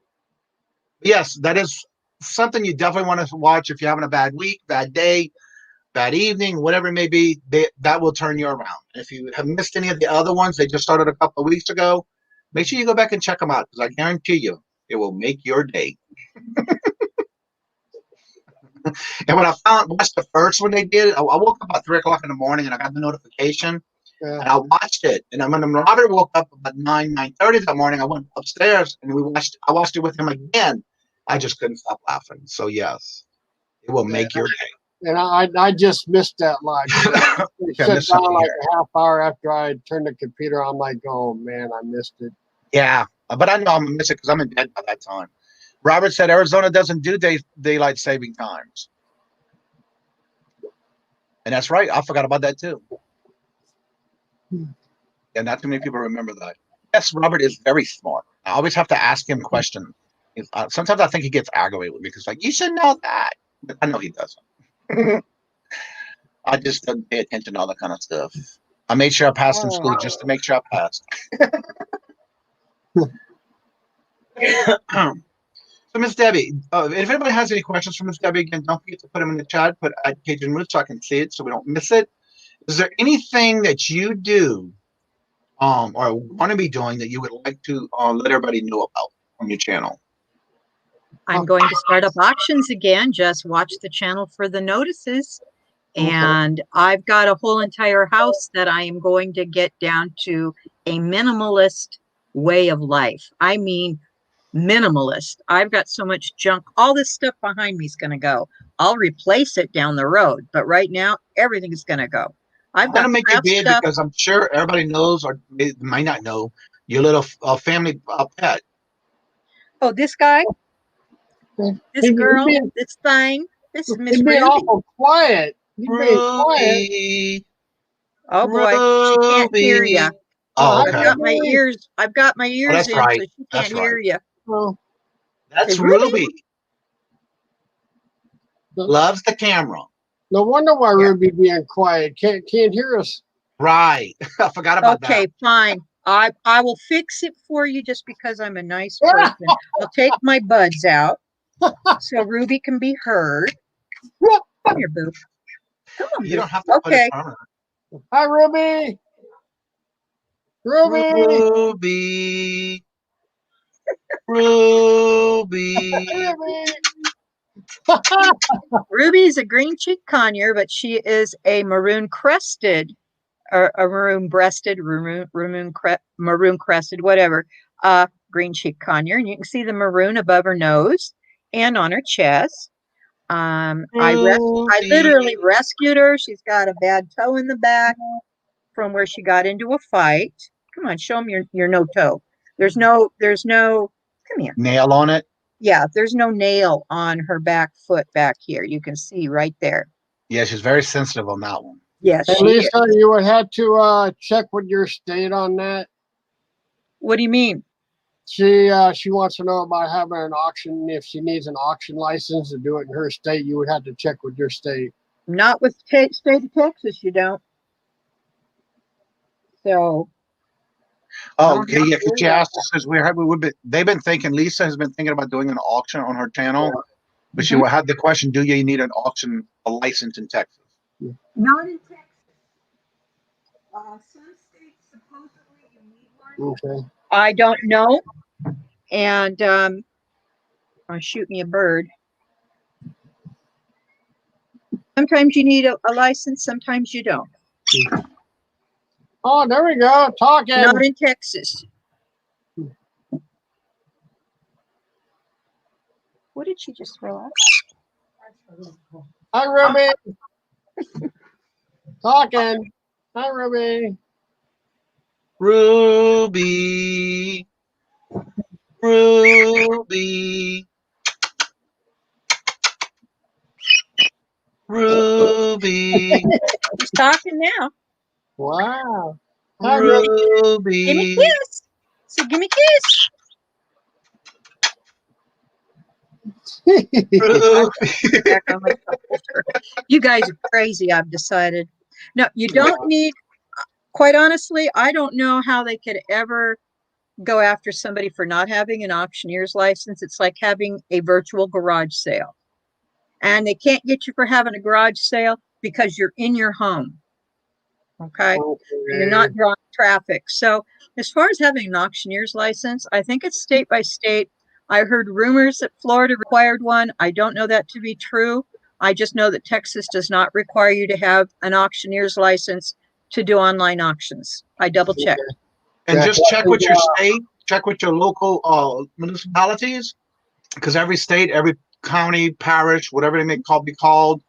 Yes, that is something you definitely want to watch if you're having a bad week, bad day, bad evening, whatever it may be. That will turn you around. And if you have missed any of the other ones, they just started a couple of weeks ago, make sure you go back and check them out, because I guarantee you it will make your day. And when I watched the first one they did, I woke up about 3 o'clock in the morning and I got the notification. And I watched it. And when Robert woke up about 9:30 that morning, I went upstairs and I watched it with him again. I just couldn't stop laughing. So yes, it will make your day. And I just missed that live. It shut down like a half hour after I turned the computer on. I'm like, oh man, I missed it. Yeah, but I know I'm gonna miss it because I'm in bed by that time. Robert said Arizona doesn't do daylight saving times. And that's right. I forgot about that too. And not too many people remember that. Yes, Robert is very smart. I always have to ask him questions. Sometimes I think he gets aggravated with me because, like, you should know that. But I know he doesn't. I just don't pay attention to all that kind of stuff. I made sure I passed in school just to make sure I passed. So, Miss Debbie, if anybody has any questions for Miss Debbie, again, don't forget to put them in the chat. Put at Kajun Roots so I can see it, so we don't miss it. Is there anything that you do, or want to be doing that you would like to let everybody know about on your channel? I'm going to start up auctions again. Just watch the channel for the notices. And I've got a whole entire house that I am going to get down to a minimalist way of life. I mean, minimalist. I've got so much junk. All this stuff behind me is going to go. I'll replace it down the road. But right now, everything is going to go. I've got to make it big because I'm sure everybody knows, or they might not know, your little family pet. Oh, this guy? This girl? This thing? This is Miss Ruby. Awful quiet. Ruby. Oh boy, she can't hear you. Oh, okay. I've got my ears that's in, right. so she can't hear you. Oh. That's Ruby. Loves the camera. No wonder why Ruby being quiet. Can't hear us. Right. I forgot about that. Okay, fine. I will fix it for you just because I'm a nice person. I'll take my buds out so Ruby can be heard. Come here, boo. Come on, You boo. don't have to put it Okay. on her. Hi, Ruby. Ruby. Ruby. Ruby. Ruby. Ruby's a green cheek conure, but she is a maroon crested or a maroon crested, whatever, green cheek conure. And you can see the maroon above her nose and on her chest. I literally Ruby. rescued her. She's got a bad toe in the back from where she got into a fight. Come on, show them your no toe. There's no, come here. Nail on it. Yeah, there's no nail on her back foot back here. You can see right there. Yeah, she's very sensitive on that one. Yes, Hey, she is. Lisa, you would have to check with your state on that. What do you mean? She wants to know about having an auction. If she needs an auction license to do it in her state, you would have to check with your state. Not with state of Texas, you don't. So I Oh, don't okay. have Yeah, to because worry she about asked us because they've been thinking, Lisa has been thinking about doing an auction on her channel, but she Mhm. had the question, do you need an auction, a license in Texas? Not in Texas. Some states supposedly you need one. Okay. I don't know. And shoot me a bird. Sometimes you need a license, sometimes you don't. Oh, there we go. Talking. Not in Texas. What did she just throw up? Hi, Ruby. Talking. Hi, Ruby. Ruby. Ruby. Ruby. She's talking now. Wow. Hi, Ruby. Give me a Ruby. kiss. So give me a kiss. Ruby. Back on my shoulder. You guys are crazy, I've decided. No, you don't need, quite honestly, I don't know how they could ever go after somebody for not having an auctioneer's license. It's like having a virtual garage sale. And they can't get you for having a garage sale because you're in your home. Okay. You're not drawing traffic. So, as far as having an auctioneer's license, I think it's state by state. I heard rumors that Florida required one. I don't know that to be true. I just know that Texas does not require you to have an auctioneer's license to do online auctions. I double checked. And just check with your state, check with your local municipalities, because every state, every county, parish, whatever they may be called,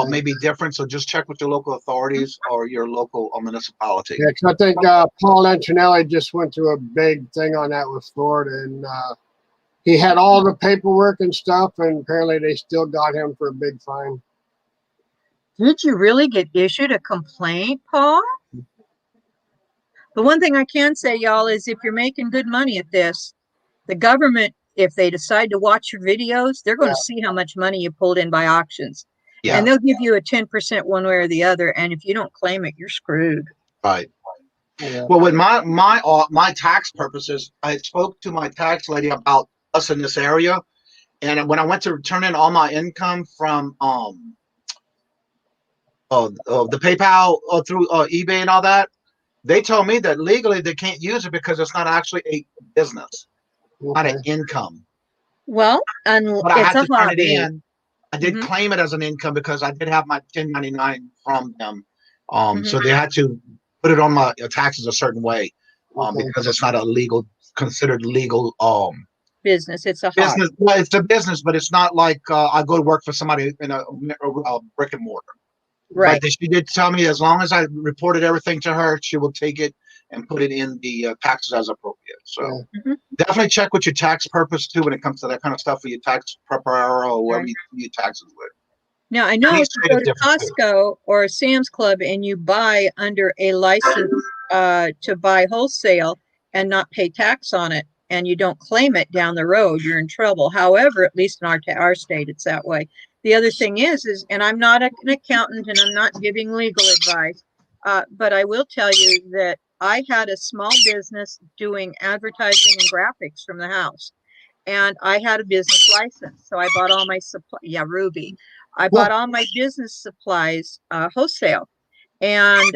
may be different. So just check with your local authorities or your local municipality. Yeah, 'cause I think Paul Antonelli just went through a big thing on that with Florida, and he had all the paperwork and stuff, and apparently they still got him for a big fine. Did you really get issued a complaint, Paul? The one thing I can say, y'all, is if you're making good money at this, the government, if they decide to watch your videos, they're going to see how much money you pulled in by auctions. Yeah. And they'll give you a 10% one way or the other. And if you don't claim it, you're screwed. Right. Yeah. Well, with my tax purposes, I spoke to my tax lady about us in this area, and when I went to turn in all my income from the PayPal through eBay and all that, they told me that legally they can't use it because it's not actually a business, not an income. Well, But I it's had a to turn it hobby. in. I did claim it as an income because I did have my 1099 from them. So they had to put it on my taxes a certain way because it's not a considered legal Business. It's a business. hobby. Well, it's a business, but it's not like I go to work for somebody in a brick and mortar. Right. But she did tell me as long as I reported everything to her, she will take it and put it in the taxes as appropriate. So definitely check with your tax purpose too when it comes to that kind of stuff for your tax preparer or whoever you do taxes with. Now, I know if you go to Costco or Sam's Club and you buy under a license to buy wholesale and not pay tax on it, and you don't claim it down the road, you're in trouble. However, at least in our state, it's that way. The other thing is, and I'm not an accountant and I'm not giving legal advice, but I will tell you that I had a small business doing advertising and graphics from the house. and I had a business license. So I bought all my supply. Yeah, Ruby. I Yeah. bought all my business supplies wholesale. And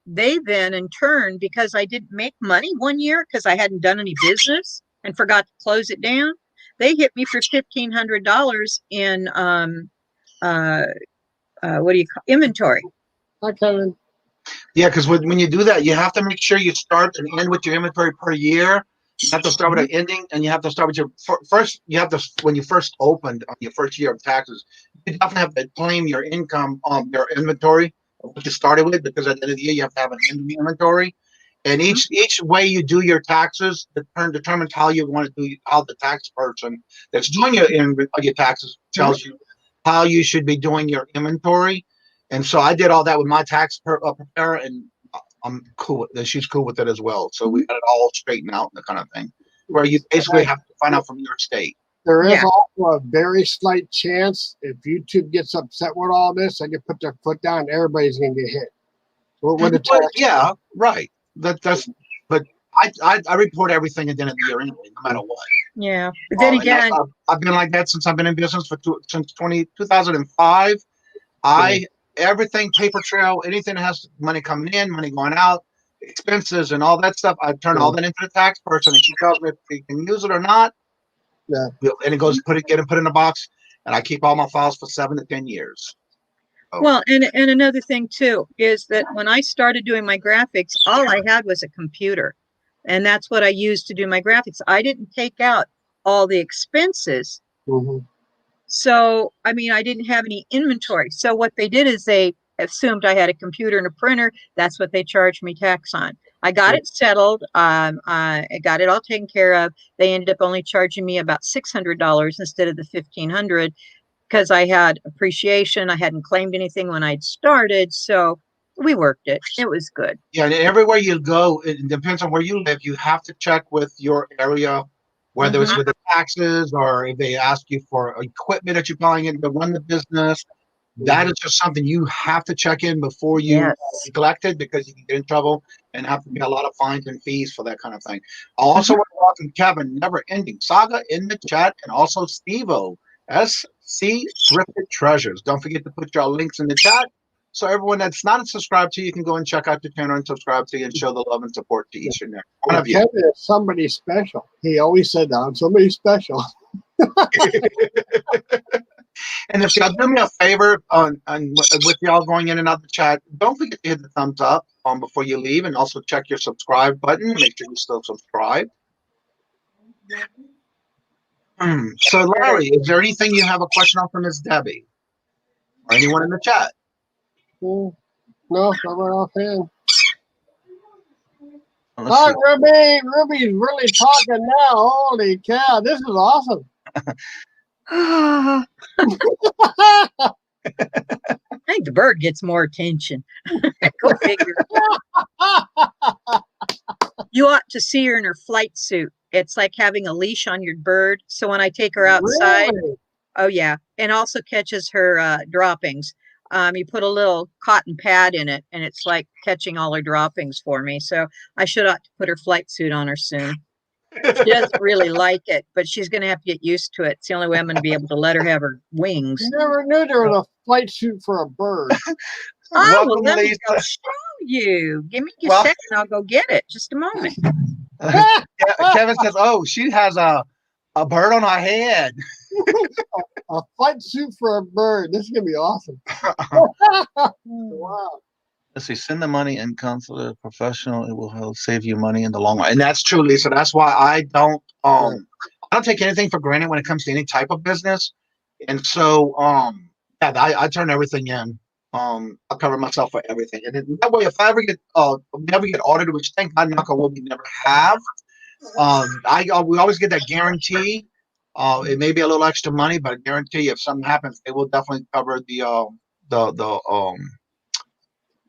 they then, in turn, because I didn't make money one year because I hadn't done any business and forgot to close it down, they hit me for $1,500 in uh, what do you call inventory? Hi, Kevin. Yeah, because when you do that, you have to make sure you start and end with your inventory per year. You have to start with an ending, and you have to start with your first. You have to when you first opened on your first year of taxes, you definitely have to claim your income on your inventory, what you started with, because at the end of the year you have to have an ending inventory. And each way you do your taxes determines how you want to do how the tax person that's doing your taxes tells you how you should be doing your inventory. And so I did all that with my tax preparer, and I'm cool with it. She's cool with it as well. So we got it all straightened out, the kind of thing, where you basically have to find out from your state. There is Yeah. also a very slight chance if YouTube gets upset with all this, they can put their foot down and everybody's going to get hit. With the Well, tax. yeah, right. That's. But I report everything at the end of the year anyway, no matter what. Yeah. But then And again, I've been like that since I've been in business since 2005. I everything paper trail, anything that has money coming in, money going out, expenses, and all that stuff. I turn all that into the tax person, and she tells me if we can use it or not. Yeah. And it goes get it put in a box, and I keep all my files for 7 to 10 years. So, well, and another thing too is that when I started doing my graphics, all I had was a computer, and that's what I used to do my graphics. I didn't take out all the expenses. Mhm. So, I mean, I didn't have any inventory. So what they did is they assumed I had a computer and a printer. That's what they charged me tax on. I got it settled. I got it all taken care of. They ended up only charging me about $600 instead of the 1,500 because I had appreciation. I hadn't claimed anything when I'd started. So we worked it. It was good. yeah, and everywhere you go, it depends on where you live. You have to check with your area, whether it's with the taxes or if they ask you for equipment that you're buying in to run the business. That is just something you have to check in before you Yes. neglect it, because you can get in trouble and have to pay a lot of fines and fees for that kind of thing. I also want to welcome Kevin, Never Ending Saga in the chat, and also Steve-O, SC Thrifted Treasures. Don't forget to put your links in the chat so everyone that's not subscribed to you can go and check out the channel and subscribe to you and show the love and support to each and every one of you. Kevin is somebody special. He always said that. I'm somebody special. And if y'all do me a favor with y'all going in and out the chat, don't forget to hit the thumbs up before you leave, and also check your subscribe button. Make sure you still subscribe. So, Larry, is there anything you have a question on for Miss Debbie or anyone in the chat? No, not right offhand. Let's Hi, see. Ruby. Ruby's really talking now. Holy cow. This is awesome. I think the bird gets more attention. Go figure. You ought to see her in her flight suit. It's like having a leash on your bird. So when I take her outside, Really? oh yeah, and also catches her droppings. You put a little cotton pad in it, and it's like catching all her droppings for me. So I should ought to put her flight suit on her soon. She doesn't really like it, but she's going to have to get used to it. It's the only way I'm going to be able to let her have her wings. Never knew there was a flight suit for a bird. Oh, well, Welcome, let me go Lisa. show you. Give me a Well- second. I'll go get it. Just a moment. Kevin says, "Oh, she has a bird on her head." A flight suit for a bird. This is going to be awesome. Wow. Let's see. Send the money and come for the professional. It will help save you money in the long run, and that's true, Lisa. That's why I don't take anything for granted when it comes to any type of business. And so, yeah, I turn everything in. I cover myself for everything, and then that way, if I ever get never get audited, which thank God, knock on wood, we never have. We always get that guarantee. It may be a little extra money, but I guarantee if something happens, they will definitely cover the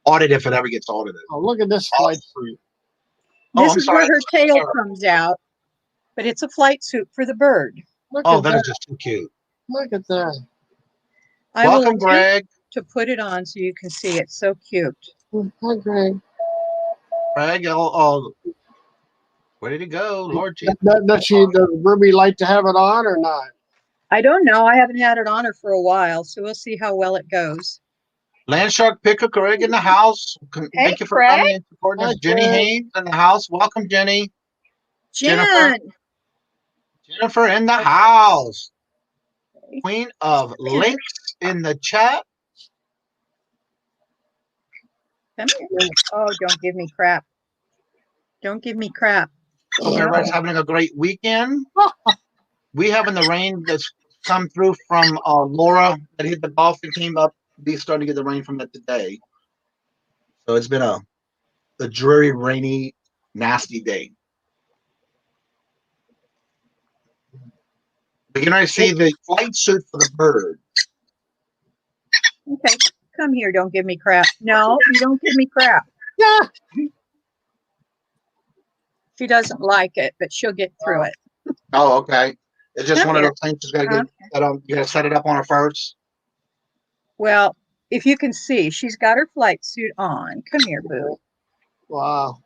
audit if it ever gets audited. Oh, look at this flight suit. This I'm is sorry. where her tail comes out, but it's a flight suit for the bird. Look Oh, at that is that. just too cute. Look at that. I will Welcome, attempt Greg. to put it on so you can see it. So cute. Hi, Greg. Greg, Where did he go? Lord Jesus. Does Ruby like to have it on or not? I don't know. I haven't had it on her for a while, so we'll see how well it goes. Landshark Picker Craig in the house. Hey, Thank you for Craig. coming and supporting us. Hi, Jenny Craig. Haynes in the house. Welcome, Jenny. Jen. Jennifer in the house. Queen of Links in the chat. Come here. Oh, don't give me crap. Don't give me crap. Hope everybody's having a great weekend. We having the rain that's come through from Laura that hit the golf and came up. We starting to get the rain from that today. So it's been a dreary, rainy, nasty day. But you know, I see the flight suit for the bird. Okay, come here. Don't give me crap. No, you don't give me crap. Yeah. She doesn't like it, but she'll get through it. Oh, okay. It's just Come one here. of those things that's got to get set up. You got to set it up on her first. Well, if you can see, she's got her flight suit on. Come here, boo. Wow.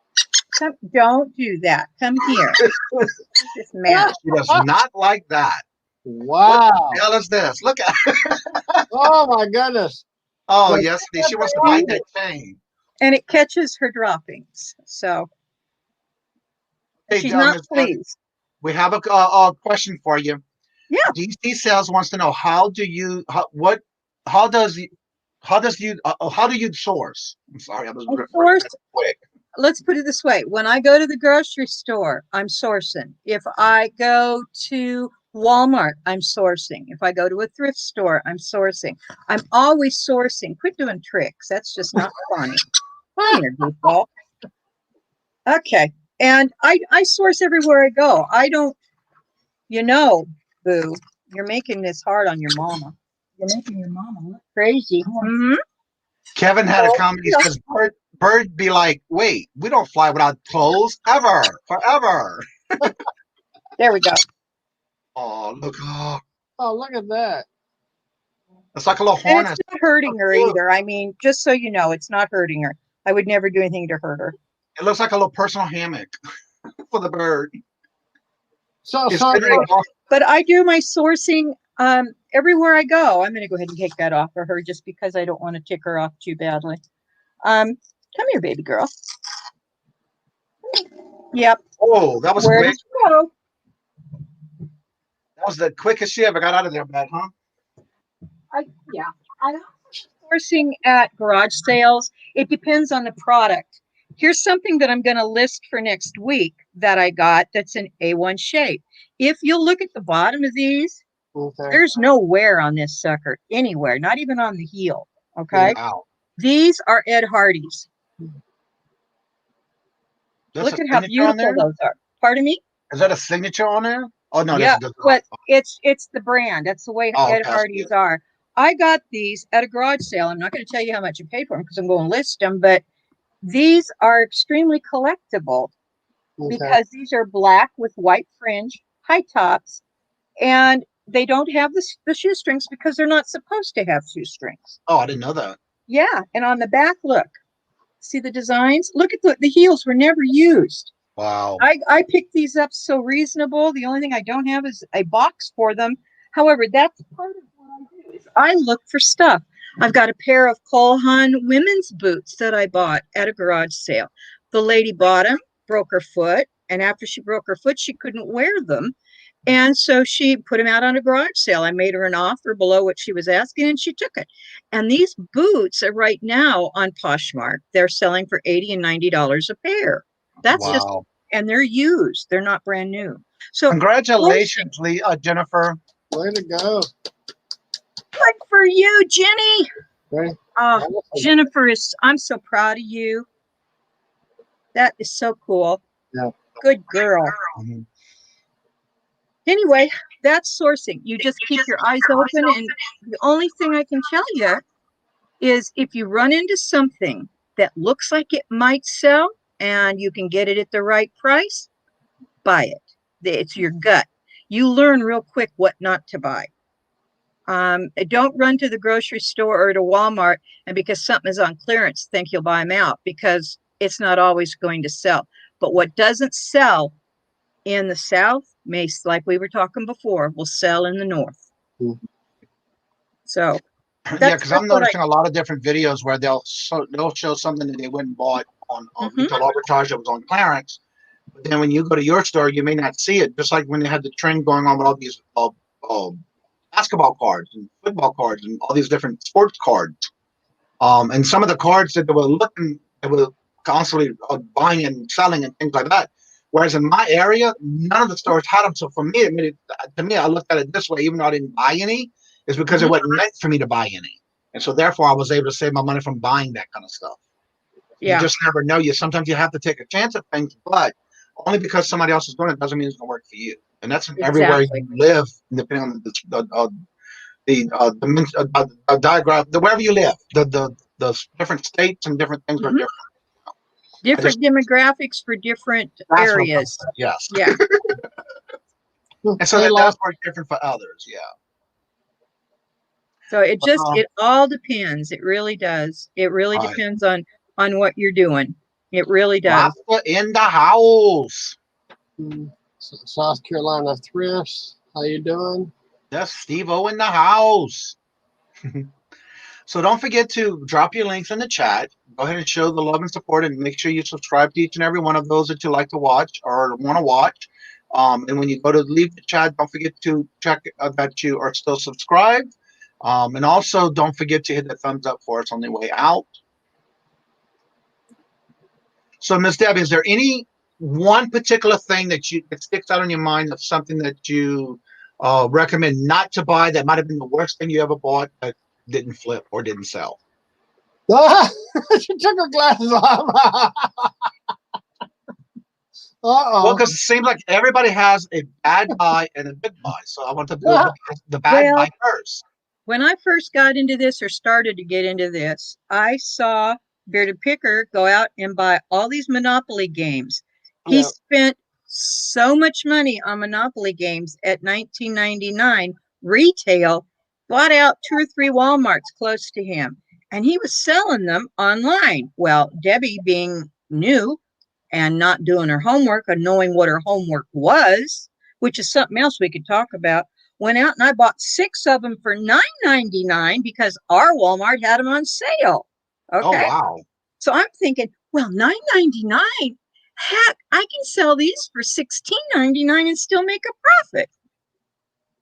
Don't do that. Come here. This man. She does not like that. Wow. What the hell is this? Look at. Oh my goodness. Oh yes, she wants to bite that chain. And it catches her droppings. So Hey, she's not pleased. We have a question for you. Yeah. DC Sales wants to know how do you source? I'm sorry, I was quick. Let's put it this way. When I go to the grocery store, I'm sourcing. If I go to Walmart, I'm sourcing. If I go to a thrift store, I'm sourcing. I'm always sourcing. Quit doing tricks. That's just not funny. Come here, goofball. Okay. And I source everywhere I go. I don't, boo, you're making this hard on your mama. You're making your mama look crazy. Mm-hmm. Kevin had a comment. He says, Bird be like, wait, we don't fly without clothes forever. There we go. Oh, look. Oh, look at that. It's like a little hornet. And it's not hurting her either. I mean, just so you know, it's not hurting her. I would never do anything to hurt her. It looks like a little personal hammock for the bird. But I do my sourcing everywhere I go. I'm going to go ahead and take that off for her just because I don't want to tick her off too badly. Come here, baby girl. Yep. Oh, that was Where quick. did you go? That was the quickest she ever got out of there, Beth, huh? I'm sourcing at garage sales. It depends on the product. Here's something that I'm going to list for next week that I got that's an A1 shape. If you'll look at the bottom of these, there's no wear on this sucker anywhere, not even on the heel. Okay. Wow. These are Ed Hardy's. That's look at how beautiful those are. Pardon me? Is that a signature on there? Oh no, yeah, but it's the brand. That's the way Ed Hardy's are. I got these at a garage sale. I'm not going to tell you how much I paid for them because I'm going to list them, but these are extremely collectible because these are black with white fringe, high tops, and they don't have the shoestrings because they're not supposed to have shoestrings. Oh, I didn't know that. Yeah, and on the back, look. See the designs? Look at the heels were never used. Wow. I picked these up so reasonable. The only thing I don't have is a box for them. However, that's part of what I do is I look for stuff. I've got a pair of Cole Haan women's boots that I bought at a garage sale. The lady bought them, broke her foot, and after she broke her foot, she couldn't wear them. And so she put them out on a garage sale. I made her an offer below what she was asking, and she took it. And these boots are right now on Poshmark. They're selling for $80 and $90 a pair. That's just, and they're used. They're not brand new. So congratulations, Jennifer. Way to go. Good for you, Jenny. Okay. Jennifer, I'm so proud of you. That is so cool. Yeah. Good girl. Mm-hmm. Anyway, that's sourcing. You just keep your eyes open. And the only thing I can tell you is if you run into something that looks like it might sell and you can get it at the right price, buy it. It's your gut. You learn real quick what not to buy. Don't run to the grocery store or to Walmart and because something is on clearance, think you'll buy them out because it's not always going to sell. But what doesn't sell in the South may, like we were talking before, will sell in the North. Mhm. So Yeah, that's because I'm what noticing a lot of different videos where they'll show something that they went and bought on Mhm. retail arbitrage that was on clearance. But then when you go to your store, you may not see it. Just like when they had the trend going on with all these basketball cards and football cards and all these different sports cards. And some of the cards that they were constantly buying and selling and things like that. Whereas in my area, none of the stores had them. So for me, to me, I looked at it this way, even though I didn't buy any, is because it Mhm. wasn't meant for me to buy any. And so therefore I was able to save my money from buying that kind of stuff. You Yeah, just never know. Sometimes you have to take a chance at things, but only because somebody else is doing it doesn't mean it's gonna work for you. And that's everywhere exactly. you live, depending on the diagram, wherever you live, the different states and different things are Mhm. different. I just Different demographics for different that's what I'm areas. saying. Yes, Yeah. and so Hey, that does Lot. work different for others. Yeah. So Uh, it all depends. It really does. It really all right. depends on what you're doing. It really does. Papa in the house. South Carolina Thrifts. How you doing? That's Steve-O in the house. So don't forget to drop your links in the chat. Go ahead and show the love and support, and make sure you subscribe to each and every one of those that you like to watch or want to watch. And when you go to leave the chat, don't forget to check that you are still subscribed. And also, don't forget to hit the thumbs up for us on the way out. So, Miss Debbie, is there any one particular thing that sticks out in your mind of something that you recommend not to buy that might have been the worst thing you ever bought that didn't flip or didn't sell? She took her glasses off. Well, Uh-oh. because it seems like everybody has a bad buy and a good buy. So I want to do the bad Well, buy first. when I first got into this or started to get into this, I saw Bearded Picker go out and buy all these Monopoly games. He Yeah. spent so much money on Monopoly games at 1999 retail, bought out 2 or 3 Walmarts close to him, and he was selling them online. Well, Debbie, being new and not doing her homework and knowing what her homework was, which is something else we could talk about, went out and I bought 6 of them for $9.99 because our Walmart had them on sale. Oh, Okay. wow. So I'm thinking, well, $9.99, heck, I can sell these for $16.99 and still make a profit.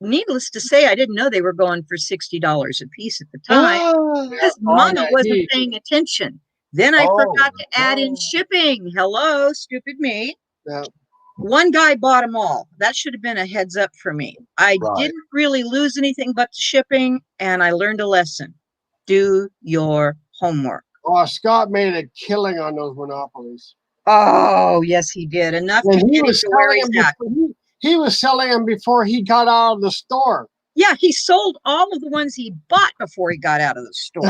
Needless to say, I didn't know they were going for $60 a piece at the time Yeah. because Oh, Mama yeah. wasn't paying attention. Then I Oh, forgot to add in shipping. Hello, stupid me. Yeah. One guy bought them all. That should have been a heads up for me. I right. didn't really lose anything but the shipping, and I learned a lesson. Do your homework. Oh, Scott made a killing on those monopolies. Oh, yes, he did. Enough to And he get him was to where selling he's them at. before he was selling them before he got out of the store. Yeah, he sold all of the ones he bought before he got out of the store.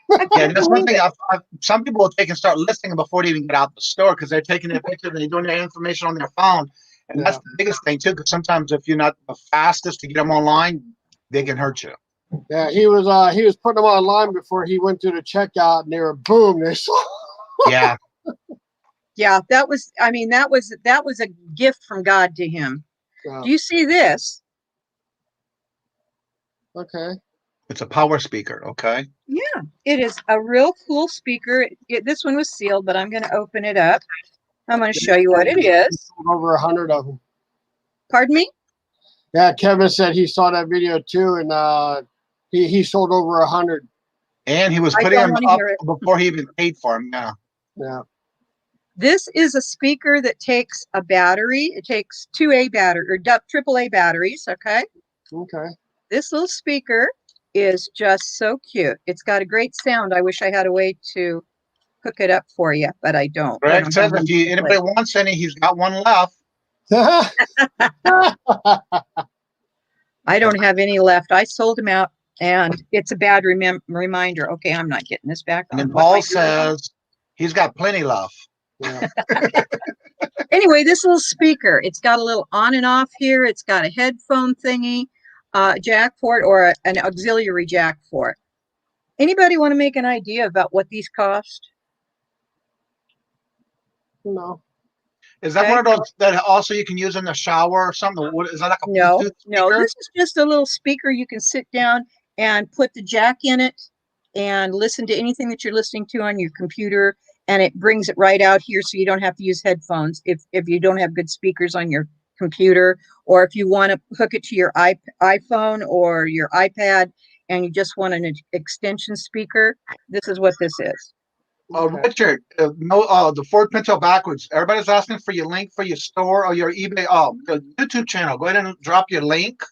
I Yeah, couldn't that's one believe thing. it. Some people will take and start listing them before they even get out the store because they're taking their pictures and they're doing their information on their phone. And that's Yeah. the biggest thing, too, because sometimes if you're not the fastest to get them online, they can hurt you. Yeah, he was putting them online before he went to the checkout, and they were boom. They sold. Yeah. Yeah, that was, I mean, that was a gift from God to him. Do you see this? Okay. It's a power speaker, okay? Yeah, it is a real cool speaker. This one was sealed, but I'm going to open it up. I'm going to show you what it is. Over 100 of them. Pardon me? Yeah, Kevin said he saw that video too, and he sold over 100. And he was I putting don't them want to up hear it. before he even paid for them. Yeah. Yeah. This is a speaker that takes a battery. It takes 2A battery or AAA batteries. Okay. Okay. This little speaker is just so cute. It's got a great sound. I wish I had a way to hook it up for you, but I don't. I Greg don't says have if anybody wants any, he's got one left. I don't have any left. I sold them out, and it's a bad reminder. Okay, I'm not getting this back And on. then What am I Paul doing? says he's got plenty left. Yeah. Anyway, this little speaker, it's got a little on and off here. It's got a headphone thingy, jack for it, or an auxiliary jack for it. Anybody want to make an idea about what these cost? No. Is that Okay. one of those that also you can use in the shower or something? What is that, like a No, Bluetooth no, speaker? this is just a little speaker. You can sit down and put the jack in it and listen to anything that you're listening to on your computer, and it brings it right out here so you don't have to use headphones if you don't have good speakers on your computer, or if you want to hook it to your iPhone or your iPad and you just want an extension speaker, this is what this is. Okay. Richard, no, the Ford Pinto backwards. Everybody's asking for your link for your store or your eBay, the YouTube channel. Go ahead and drop your link.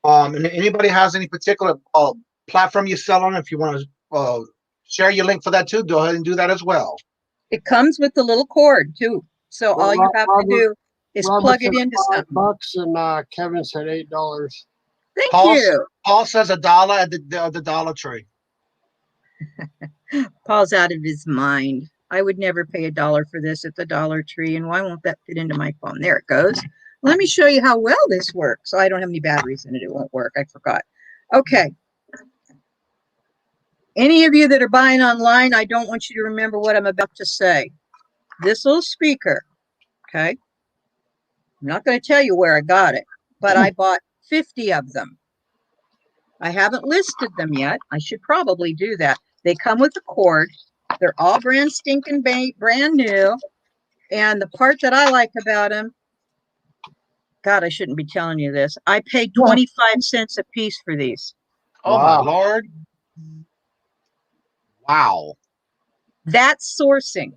And anybody has any particular platform you sell on, if you want to share your link for that too, go ahead and do that as well. It comes with the little cord too. So Well, all you have to do is Robert plug said it into something. $5 and Kevin said $8. Thank Paul, you. Paul says $1 at the Dollar Tree. Paul's out of his mind. I would never pay $1 for this at the Dollar Tree. And why won't that fit into my phone? There it goes. Let me show you how well this works. I don't have any batteries in it. It won't work. I forgot. Okay. Any of you that are buying online, I don't want you to remember what I'm about to say. This little speaker, okay? I'm not going to tell you where I got it, but I bought 50 of them. I haven't listed them yet. I should probably do that. They come with a cord. They're all brand stinking brand new. And the part that I like about them, God, I shouldn't be telling you this. I paid 25 cents a piece for these. Oh my Lord. Wow. That's sourcing.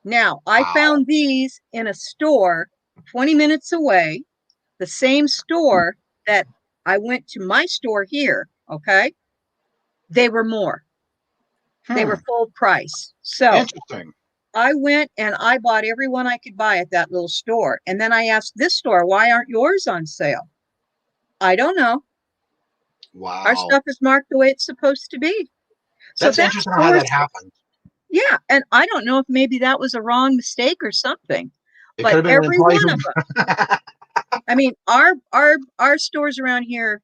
Now, I found these in a store 20 minutes away, the same store that I went to my store here, okay? They were more. They were full price. So interesting. I went and I bought every one I could buy at that little store. And then I asked this store, why aren't yours on sale? I don't know. Wow. Our stuff is marked the way it's supposed to be. So That's interesting how that happened. Yeah. And I don't know if maybe that was a wrong mistake or something. It but could have been every one of them. I mean, our stores around here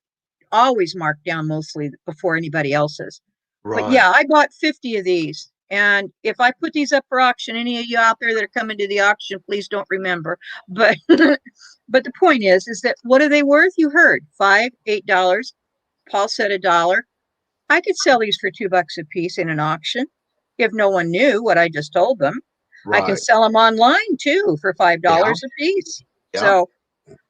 always mark down mostly before anybody else's. Right. But yeah, I bought 50 of these. And if I put these up for auction, any of you out there that are coming to the auction, please don't remember. But but the point is that what are they worth? You heard $5, $8. Paul said $1. I could sell these for $2 a piece in an auction if no one knew what I just told them. Right. I can sell them online too for $5 a piece. Yeah. So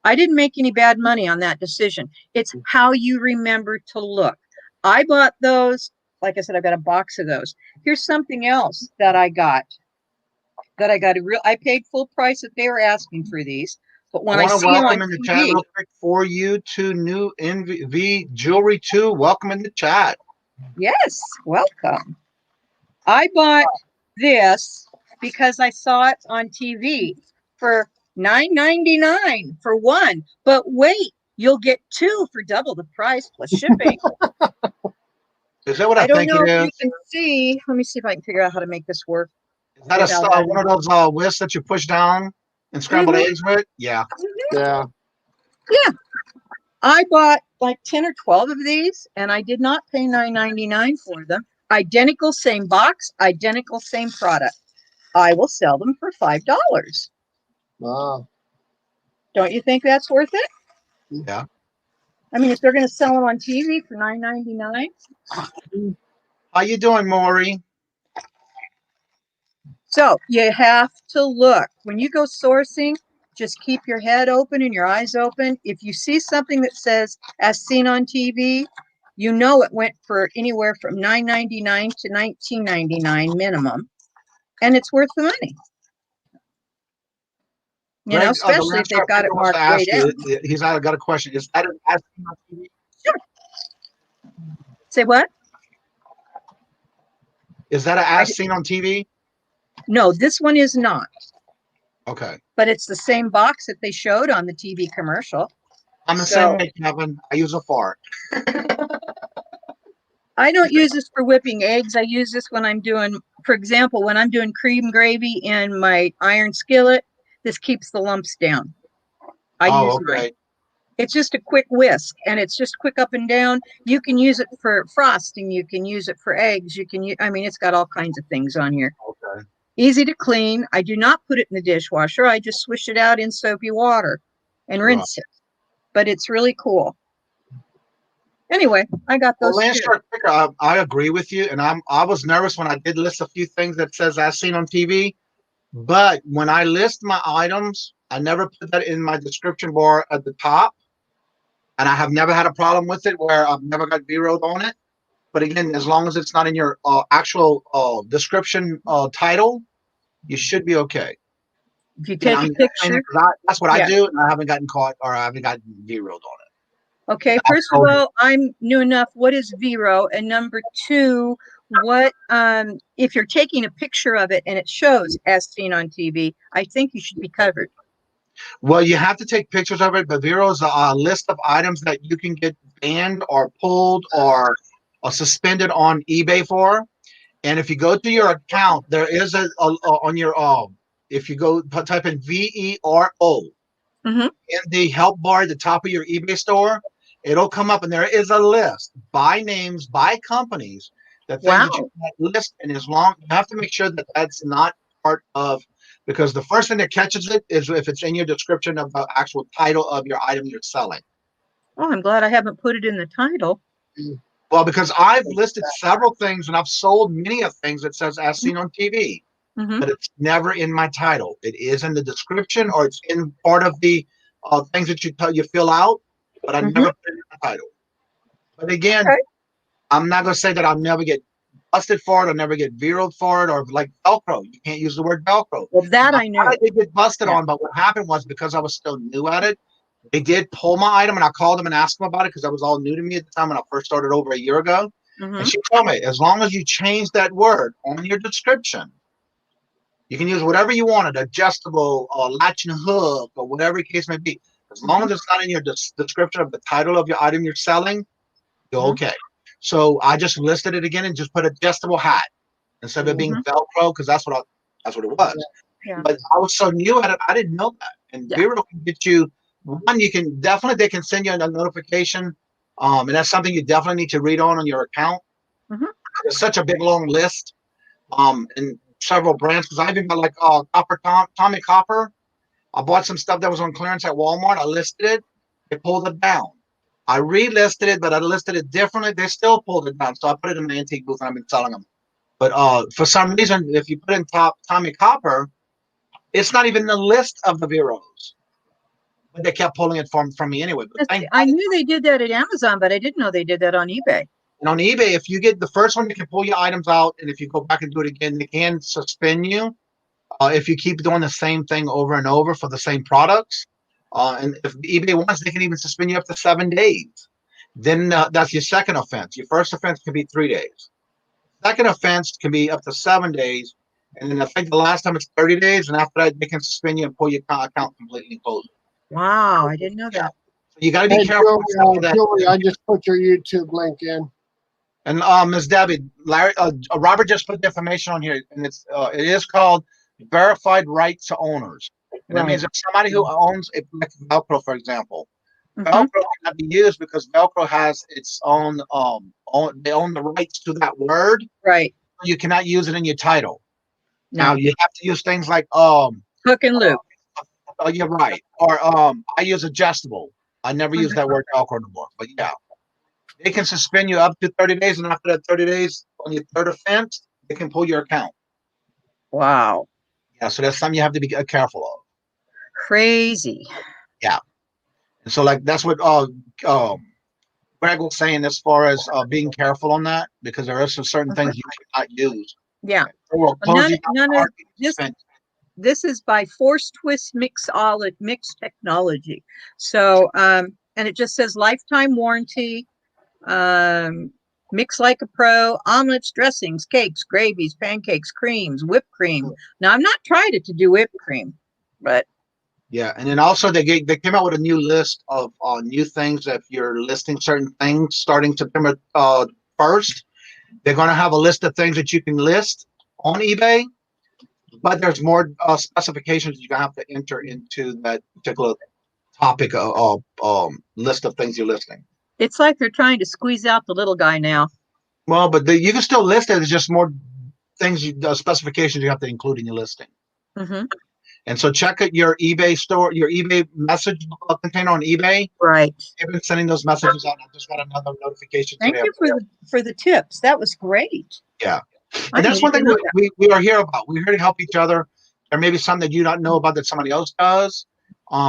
I didn't make any bad money on that decision. It's how you remember to look. I bought those. Like I said, I got a box of those. Here's something else that I got. I paid full price that they were asking for these. But when I want to welcome in the chat real quick for you to new NV Jewelry 2. Welcome in the chat. Yes, welcome. I bought this because I saw it on TV for $9.99 for one. But wait, you'll get two for double the price plus shipping. Is that what I don't think know it if is? you can see. Let me see if I can figure out how to make this work. Is that one of those whisks that you push down and scrambled eggs with? Yeah. Yeah. Yeah. I bought like 10 or 12 of these, and I did not pay $9.99 for them. Identical, same box, identical, same product. I will sell them for $5. Wow. Don't you think that's worth it? Yeah. I mean, if they're going to sell them on TV for $9.99. How you doing, Maury? So you have to look. When you go sourcing, just keep your head open and your eyes open. If you see something that says, as seen on TV, you know it went for anywhere from $9.99 to $19.99 minimum. And it's worth the money. You know, especially if they've got it marked way down. He's got a question. Is that an as seen on TV? Sure. Say what? Is that an as seen on TV? No, this one is not. Okay. But it's the same box that they showed on the TV commercial. I'm the same way, Kevin. I use a fart. I don't use this for whipping eggs. I use this when I'm doing, for example, when I'm doing cream gravy in my iron skillet, this keeps the lumps down. I use mine. It's just a quick whisk, and it's just quick up and down. You can use it for frosting. You can use it for eggs. You can use, I mean, it's got all kinds of things on here. Okay. Easy to clean. I do not put it in the dishwasher. I just swish it out in soapy water and Right. rinse it. But it's really cool. Anyway, I got Well, those Lance two. Shark Picker, I agree with you, and I was nervous when I did list a few things that says as seen on TV. But when I list my items, I never put that in my description bar at the top, and I have never had a problem with it where I've never got zeroed on it. But again, as long as it's not in your actual description title, you should be okay. If you And take I'm a just saying picture, it 'cause that's what I yeah. do, and I haven't gotten caught or I haven't gotten zeroed on it. Okay, I first of told you. all, I'm new enough. What is Vero? And number two, what if you're taking a picture of it and it shows as seen on TV, I think you should be covered. Well, you have to take pictures of it, but Vero is a list of items that you can get banned or pulled or suspended on eBay for. And if you go to your account, there is a on your if you go type in VERO Hmm. in the help bar at the top of your eBay store, it'll come up and there is a list by names, by companies, the things that you Wow. can list. And as long you have to make sure that that's not part of, because the first thing that catches it is if it's in your description of the actual title of your item you're selling. Oh, I'm glad I haven't put it in the title. Well, because I've listed several things and I've sold many of things that says as seen on TV, Mm-hmm. but it's never in my title. It is in the description or it's in part of the things that you fill out, but I Mm-hmm. never put it in the title. But again, Okay. I'm not going to say that I'll never get busted for it or never get zeroed for it or like Velcro. You can't use the word Velcro. Well, that Now, I knew. I did get busted Yeah. on, but what happened was because I was still new at it, they did pull my item and I called them and asked them about it because that was all new to me at the time when I first started over a year ago. And Mm-hmm. she told me, as long as you change that word on your description, you can use whatever you wanted, adjustable or latch and hook or whatever the case may be. As long Mm-hmm. as it's not in your description of the title of your item you're selling, you're Mm-hmm. okay. So I just listed it again and just put adjustable hat instead of it being Mm-hmm. Velcro because that's what it was. Yeah. But I was so new at it, I didn't know that. And Yeah. Vero can get you one. You can definitely they can send you a notification, and that's something you definitely need to read on your account. Mm-hmm. It's such a big long list, and several brands because I even got like Tommy Copper. I bought some stuff that was on clearance at Walmart. I listed it. They pulled it down. I relisted it, but I listed it differently. They still pulled it down. So I put it in the antique booth and I've been selling them. But for some reason, if you put in Tommy Copper, it's not even the list of the Veros. But they kept pulling it from me anyway. But thank I God. knew they did that at Amazon, but I didn't know they did that on eBay. And on eBay, if you get the first one, they can pull your items out. And if you go back and do it again, they can suspend you if you keep doing the same thing over and over for the same products. And if eBay wants, they can even suspend you up to 7 days. Then that's your second offense. Your first offense can be 3 days. Second offense can be up to 7 days. And then I think the last time it's 30 days. And after that, they can suspend you and pull your account completely and close it. Wow, I didn't know Yeah. that. So you got to be Hey, careful with stuff like that. Julie, I just put your YouTube link in. And Ms. Debbie, Larry, Robert just put the information on here, and it is called verified right to owners. And that Right. means if somebody who owns a like Velcro, for example, Mm-hmm. Velcro cannot be used because Velcro has its own they own the rights to that word. Right. You cannot use it in your title. Now No. you have to use things like Hook and loop. oh, you're right, or I use adjustable. I never use that word Velcro anymore, but yeah. They can suspend you up to 30 days, and after that 30 days, on your third offense, they can pull your account. Wow. Yeah, so that's something you have to be careful of. Crazy. Yeah, and so like that's what Greg was saying as far as being careful on that because there are some certain things you cannot use. Yeah. They will Well, close you down none of this. suspend This is by Force Twist Mix Technology. So, and it just says lifetime warranty. Mix like a pro, omelets, dressings, cakes, gravies, pancakes, creams, whipped cream. Now, I've not tried it to do whipped cream, but Yeah, and then also they came out with a new list of new things. If you're listing certain things starting September 1st, they're going to have a list of things that you can list on eBay. But there's more specifications you have to enter into that particular topic list of things you're listing. it's like they're trying to squeeze out the little guy now. Well, but you can still list it. It's just more things, specifications you have to include in your listing. Mm-hmm. And so check out your eBay store, your eBay message container on eBay. Right. I've been sending those messages out. I just got another notification Thank today. you for the tips. That was great. Yeah. I And that's needed one to thing know that. we are here about. We're here to help each other. There may be something that you don't know about that somebody else does.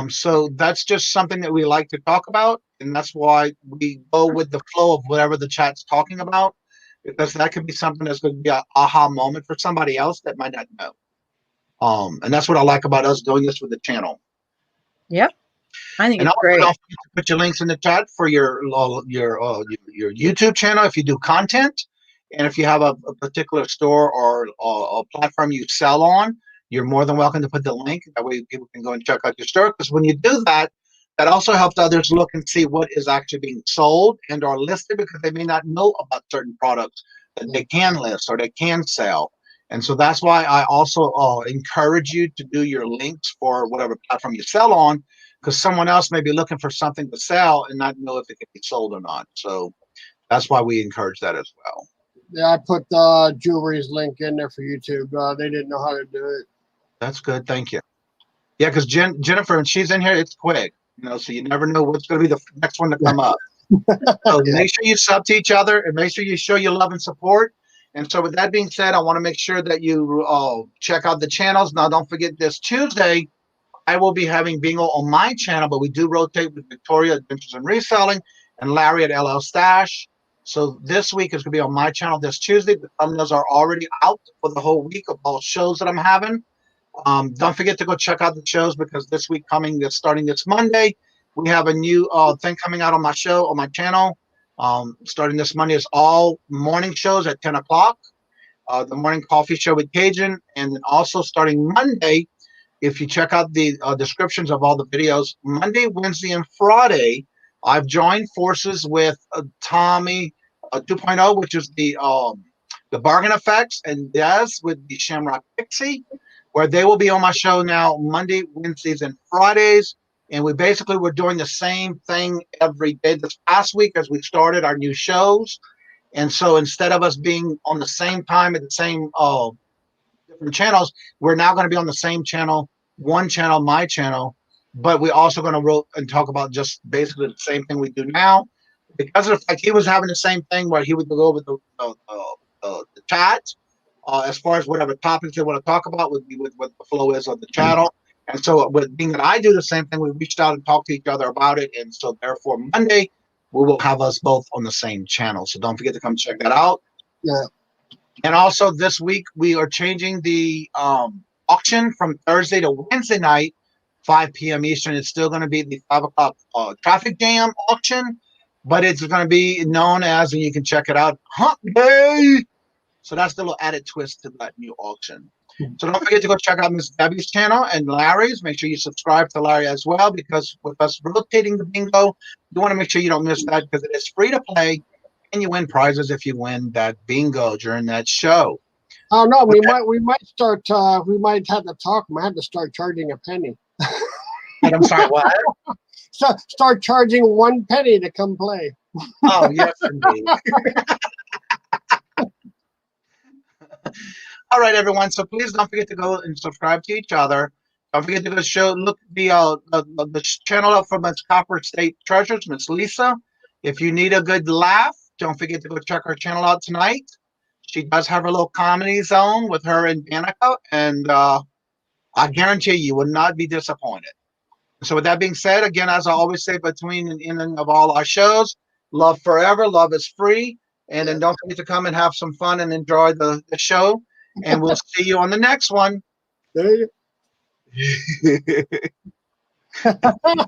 So that's just something that we like to talk about. And that's why we go with the flow of whatever the chat's talking about, because that could be something that's going to be an aha moment for somebody else that might not know. And that's what I like about us doing this with the channel. Yep. I think And it's also, great. don't forget to put your links in the chat for your YouTube channel if you do content, and if you have a particular store or a platform you sell on, you're more than welcome to put the link. That way, people can go and check out your store. Because when you do that, that also helps others look and see what is actually being sold and/or listed, because they may not know about certain products that they can list or they can sell. And so that's why I also encourage you to do your links for whatever platform you sell on, because someone else may be looking for something to sell and not know if it can be sold or not. So that's why we encourage that as well. Yeah, I put the jewelry's link in there for YouTube. They didn't know how to do it. That's good. Thank you. Yeah, because Jennifer, when she's in here, it's quick. So you never know what's going to be the next one to come up. So make sure you sub to each other and make sure you show your love and support. And so with that being said, I want to make sure that you check out the channels. Now, don't forget this Tuesday, I will be having bingo on my channel, but we do rotate with Victoria Adventures in Reselling and Larry at LL Stache. So this week is going to be on my channel this Tuesday. The thumbnails are already out for the whole week of all shows that I'm having. Don't forget to go check out the shows, because this week starting this Monday, we have a new thing coming out on my show, on my channel. Starting this Monday is all morning shows at 10 o'clock. The morning coffee show with Kajun. And then also starting Monday, if you check out the descriptions of all the videos, Monday, Wednesday, and Friday, I've joined forces with Tommy 2.0, which is the bargain effects, and Des with the Shamrock Pixie, where they will be on my show now Monday, Wednesdays, and Fridays. And we're doing the same thing every day. This past week, as we started our new shows, and so instead of us being on the same time at the same different channels, we're now going to be on the same channel, one channel, my channel, but we're also going to roll and talk about just basically the same thing we do now. Because of the fact he was having the same thing where he would go over the chat as far as whatever topics they want to talk about would be with what the flow is of the channel. And so with being that I do the same thing, we reached out and talked to each other about it. And so therefore Monday, we will have us both on the same channel. So don't forget to come check that out. Yeah. And also this week, we are changing the auction from Thursday to Wednesday night, 5 p.m. Eastern. It's still going to be the 5 o'clock traffic jam auction, but it's going to be known as, and you can check it out, Hump Day. So that's the little added twist to that new auction. So don't forget to go check out Miss Debbie's channel and Larry's. Make sure you subscribe to Larry as well, because with us rotating the bingo, you want to make sure you don't miss that, because it is free to play. And you win prizes if you win that bingo during that show. Oh no, we might start. We might have to talk. Might have to start charging a penny. I'm sorry, what? So start charging 1 penny to come play. Oh yes, indeed. All right, everyone. So please don't forget to go and subscribe to each other. Don't forget to go look the channel up for Miss Copper State Treasures, Miss Lisa. If you need a good laugh, don't forget to go check her channel out tonight. She does have her little comedy zone with her and Danica, and I guarantee you will not be disappointed. So with that being said, again, as I always say between and ending of all our shows, love forever, love is free. And then don't forget to come and have some fun and enjoy the show. And we'll see you on the next one. There you go.